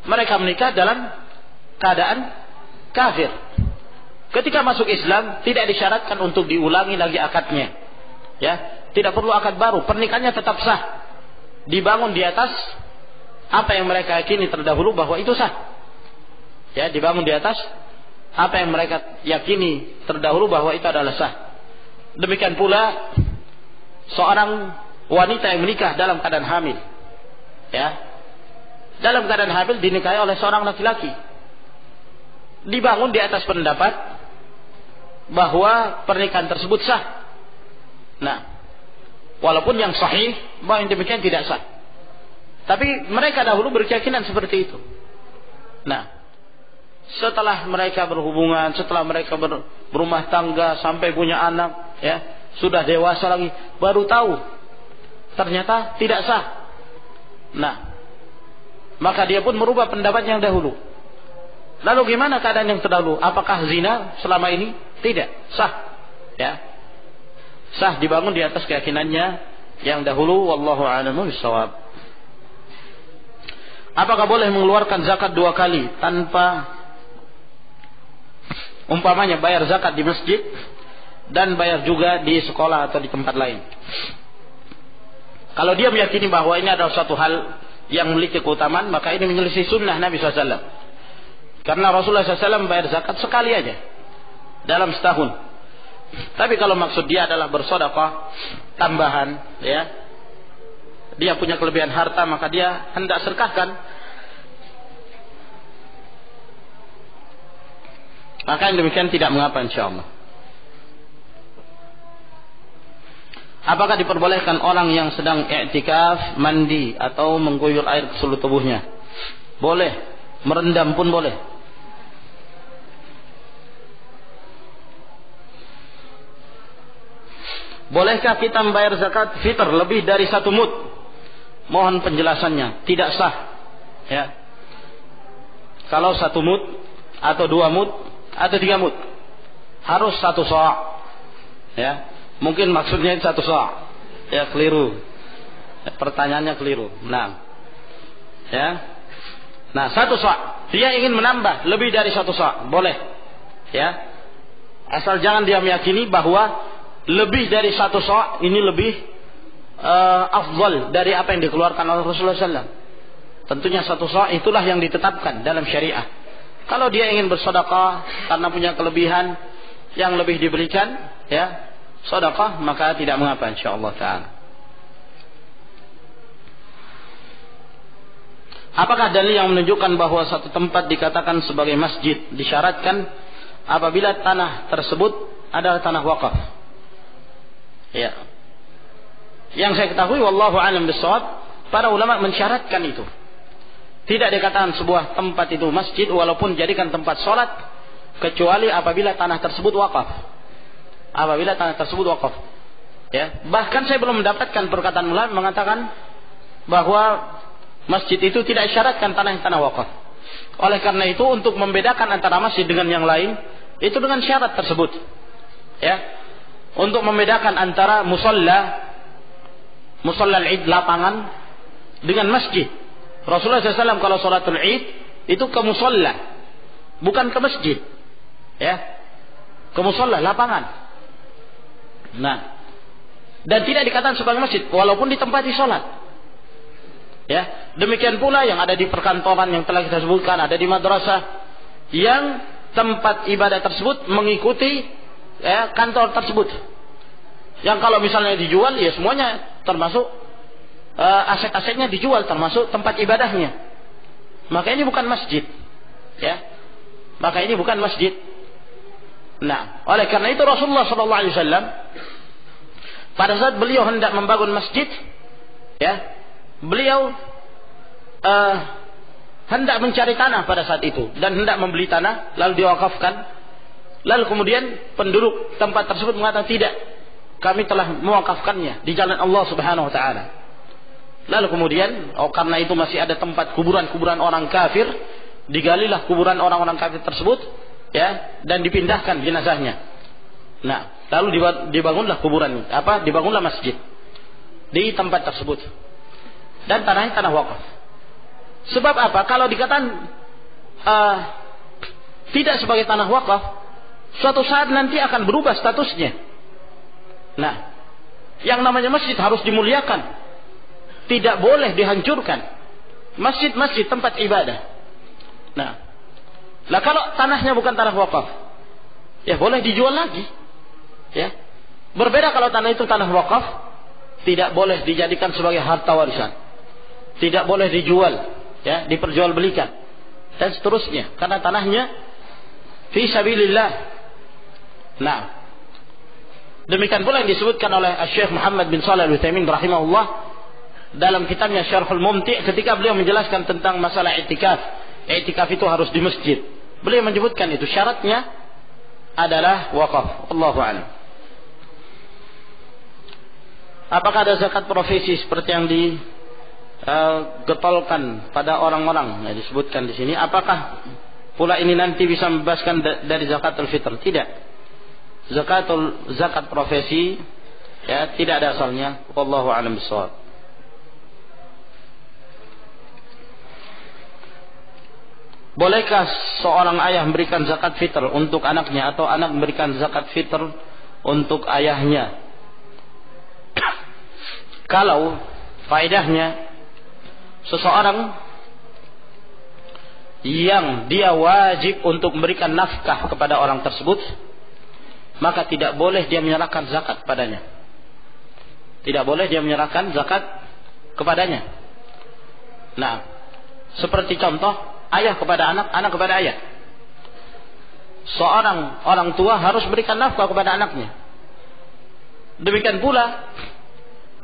Mereka menikah dalam keadaan kafir. Ketika masuk Islam tidak disyaratkan untuk diulangi lagi akadnya. Ya, tidak perlu akad baru, pernikahannya tetap sah. Dibangun di atas apa yang mereka yakini terdahulu bahwa itu sah. Ya, dibangun di atas apa yang mereka yakini terdahulu bahwa itu adalah sah. Demikian pula seorang wanita yang menikah dalam keadaan hamil, ya, dalam keadaan hamil dinikahi oleh seorang laki-laki, dibangun di atas pendapat bahwa pernikahan tersebut sah. Nah, walaupun yang sahih bahwa yang demikian tidak sah, tapi mereka dahulu berkeyakinan seperti itu. Nah, setelah mereka berhubungan, setelah mereka berumah tangga sampai punya anak, ya, sudah dewasa lagi, baru tahu ternyata tidak sah. Nah, maka dia pun merubah pendapat yang dahulu. Lalu gimana keadaan yang terdahulu? Apakah zina selama ini? Tidak, sah. Ya, sah, dibangun di atas keyakinannya yang dahulu. Wallahu a'lamu bishawab. Apakah boleh mengeluarkan zakat 2 kali tanpa, umpamanya bayar zakat di masjid dan bayar juga di sekolah atau di tempat lain? Kalau dia meyakini bahwa ini adalah suatu hal yang memiliki keutamaan, maka ini menyelisih sunnah Nabi SAW. Karena Rasulullah SAW bayar zakat sekali aja dalam setahun. Tapi kalau maksud dia adalah bersedekah tambahan, ya, dia punya kelebihan harta, maka dia hendak sedekahkan, maka yang demikian tidak mengapa, insyaallah. Apakah diperbolehkan orang yang sedang i'tikaf mandi atau mengguyur air ke seluruh tubuhnya? Boleh, merendam pun boleh. Bolehkah kita membayar zakat fitr lebih dari 1 mud? Mohon penjelasannya. Tidak sah. Ya. Kalau 1 mud atau 2 mud atau 3 mud, harus 1 sa'. Ya. Mungkin maksudnya 1 sa'. Ya, keliru. Pertanyaannya keliru. Nah. Ya. Nah, 1 sa'. Dia ingin menambah lebih dari 1 sa', boleh. Ya. Asal jangan dia meyakini bahwa lebih dari 1 sa' ini lebih afdal dari apa yang dikeluarkan oleh Rasulullah SAW. Tentunya 1 sa' itulah yang ditetapkan dalam syariah. Kalau dia ingin bersedekah karena punya kelebihan yang lebih diberikan, ya, sedekah, maka tidak mengapa insyaallah taala. Apakah dalil yang menunjukkan bahwa satu tempat dikatakan sebagai masjid disyaratkan apabila tanah tersebut adalah tanah wakaf? Ya. Yang saya ketahui wallahu a'lam bishawab, para ulama mensyaratkan itu. Tidak dikatakan sebuah tempat itu masjid walaupun jadikan tempat sholat, kecuali apabila tanah tersebut wakaf. Apabila tanah tersebut wakaf. Ya. Bahkan saya belum mendapatkan perkataan ulama mengatakan bahwa masjid itu tidak disyaratkan tanah yang tanah wakaf. Oleh karena itu, untuk membedakan antara masjid dengan yang lain, itu dengan syarat tersebut. Ya. Untuk membedakan antara musalla al-id, lapangan, dengan masjid. Rasulullah SAW kalau sholatul id itu ke musalla, bukan ke masjid. Ya. Ke musalla, lapangan. Nah, dan tidak dikatakan sebagai masjid walaupun ditempati sholat. Ya, demikian pula yang ada di perkantoran yang telah kita sebutkan, ada di madrasah yang tempat ibadah tersebut mengikuti ya, kantor tersebut. Yang kalau misalnya dijual, ya semuanya termasuk aset-asetnya dijual, termasuk tempat ibadahnya. Maka ini bukan masjid. Ya, maka ini bukan masjid. Nah, oleh karena itu Rasulullah SAW pada saat beliau hendak membangun masjid, ya, beliau hendak mencari tanah pada saat itu dan hendak membeli tanah lalu diwakafkan. Lalu kemudian penduduk tempat tersebut mengatakan tidak, kami telah mewakafkannya di jalan Allah Subhanahu wa taala. Lalu kemudian karena itu masih ada tempat kuburan-kuburan orang kafir, digalilah kuburan orang-orang kafir tersebut, ya, dan dipindahkan jenazahnya. Nah, lalu dibangunlah kuburan, dibangunlah masjid di tempat tersebut. Dan tanahnya tanah wakaf. Sebab apa? Kalau dikatakan tidak sebagai tanah wakaf, suatu saat nanti akan berubah statusnya. Nah, yang namanya masjid harus dimuliakan, tidak boleh dihancurkan. Masjid-masjid tempat ibadah. Nah, kalau tanahnya bukan tanah wakaf, ya boleh dijual lagi. Ya, berbeda kalau tanah itu tanah wakaf, tidak boleh dijadikan sebagai harta warisan. Tidak boleh dijual, ya, diperjualbelikan dan seterusnya, karena tanahnya fi sabilillah. Nah, demikian pula yang disebutkan oleh Syekh Muhammad bin Shalih Al-Utsaimin rahimahullah dalam kitabnya Syarhul Mumti' ketika beliau menjelaskan tentang masalah i'tikaf. I'tikaf itu harus di masjid. Beliau menyebutkan itu syaratnya adalah wakaf. Allahu a'lam. Apakah ada zakat profesi seperti yang getolkan pada orang-orang yang disebutkan di sini? Apakah pula ini nanti bisa membebaskan dari zakatul fitr? Tidak. Zakat profesi, ya, tidak ada asalnya. Wallahu a'lam bishawab. Bolehkah seorang ayah memberikan zakat fitr untuk anaknya atau anak memberikan zakat fitr untuk ayahnya? Kalau faedahnya seseorang yang dia wajib untuk memberikan nafkah kepada orang tersebut, maka tidak boleh dia menyerahkan zakat kepadanya. Tidak boleh dia menyerahkan zakat kepadanya. Nah, seperti contoh ayah kepada anak, anak kepada ayah. Seorang orang tua harus berikan nafkah kepada anaknya. Demikian pula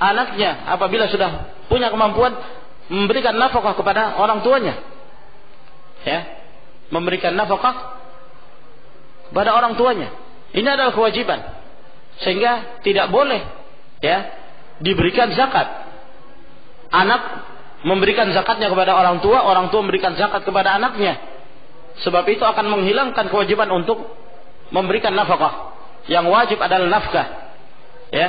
anaknya apabila sudah punya kemampuan memberikan nafkah kepada orang tuanya, ya, memberikan nafkah kepada orang tuanya. Ini adalah kewajiban, sehingga tidak boleh, ya, diberikan zakat. Anak memberikan zakatnya kepada orang tua memberikan zakat kepada anaknya. Sebab itu akan menghilangkan kewajiban untuk memberikan nafkah. Yang wajib adalah nafkah, ya.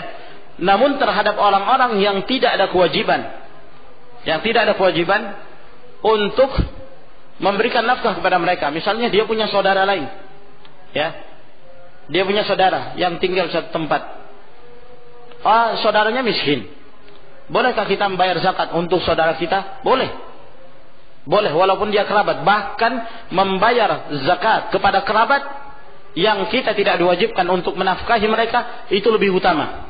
Namun terhadap orang-orang yang tidak ada kewajiban untuk memberikan nafkah kepada mereka, misalnya dia punya saudara lain, ya, dia punya saudara yang tinggal satu tempat, saudaranya miskin, bolehkah kita membayar zakat untuk saudara kita? Boleh. Boleh walaupun dia kerabat. Bahkan membayar zakat kepada kerabat yang kita tidak diwajibkan untuk menafkahi mereka, itu lebih utama.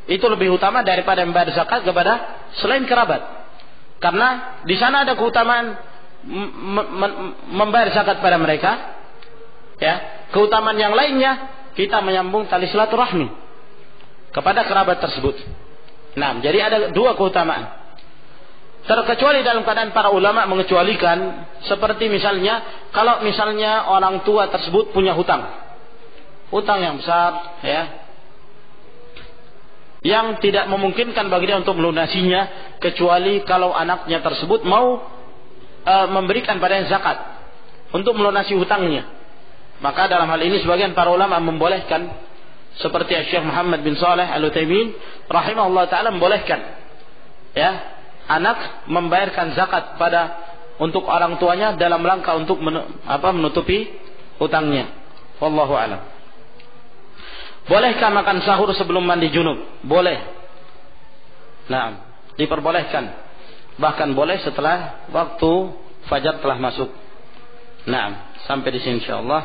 Itu lebih utama daripada membayar zakat kepada selain kerabat. Karena di sana ada keutamaan membayar zakat pada mereka. Ya, keutamaan yang lainnya kita menyambung tali silaturahmi kepada kerabat tersebut. Nah, jadi ada dua keutamaan. Terkecuali dalam keadaan para ulama mengecualikan, seperti misalnya kalau misalnya orang tua tersebut punya hutang yang besar, ya, yang tidak memungkinkan bagi dia untuk melunasinya kecuali kalau anaknya tersebut mau memberikan padanya zakat untuk melunasi hutangnya. Maka dalam hal ini sebagian para ulama membolehkan, seperti Syekh Muhammad bin Shalih Al-Utsaimin rahimahullah taala membolehkan, ya, anak membayarkan zakat untuk orang tuanya dalam rangka untuk menutupi hutangnya. Wallahu a'lam. Bolehkah makan sahur sebelum mandi junub? Boleh. Nah, diperbolehkan. Bahkan boleh setelah waktu fajar telah masuk. Nah, sampai di sini insyaallah.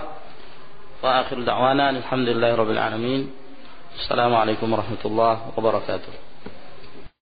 Wa akhir da'wana alhamdulillahirabbil alamin. Assalamualaikum warahmatullahi wabarakatuh.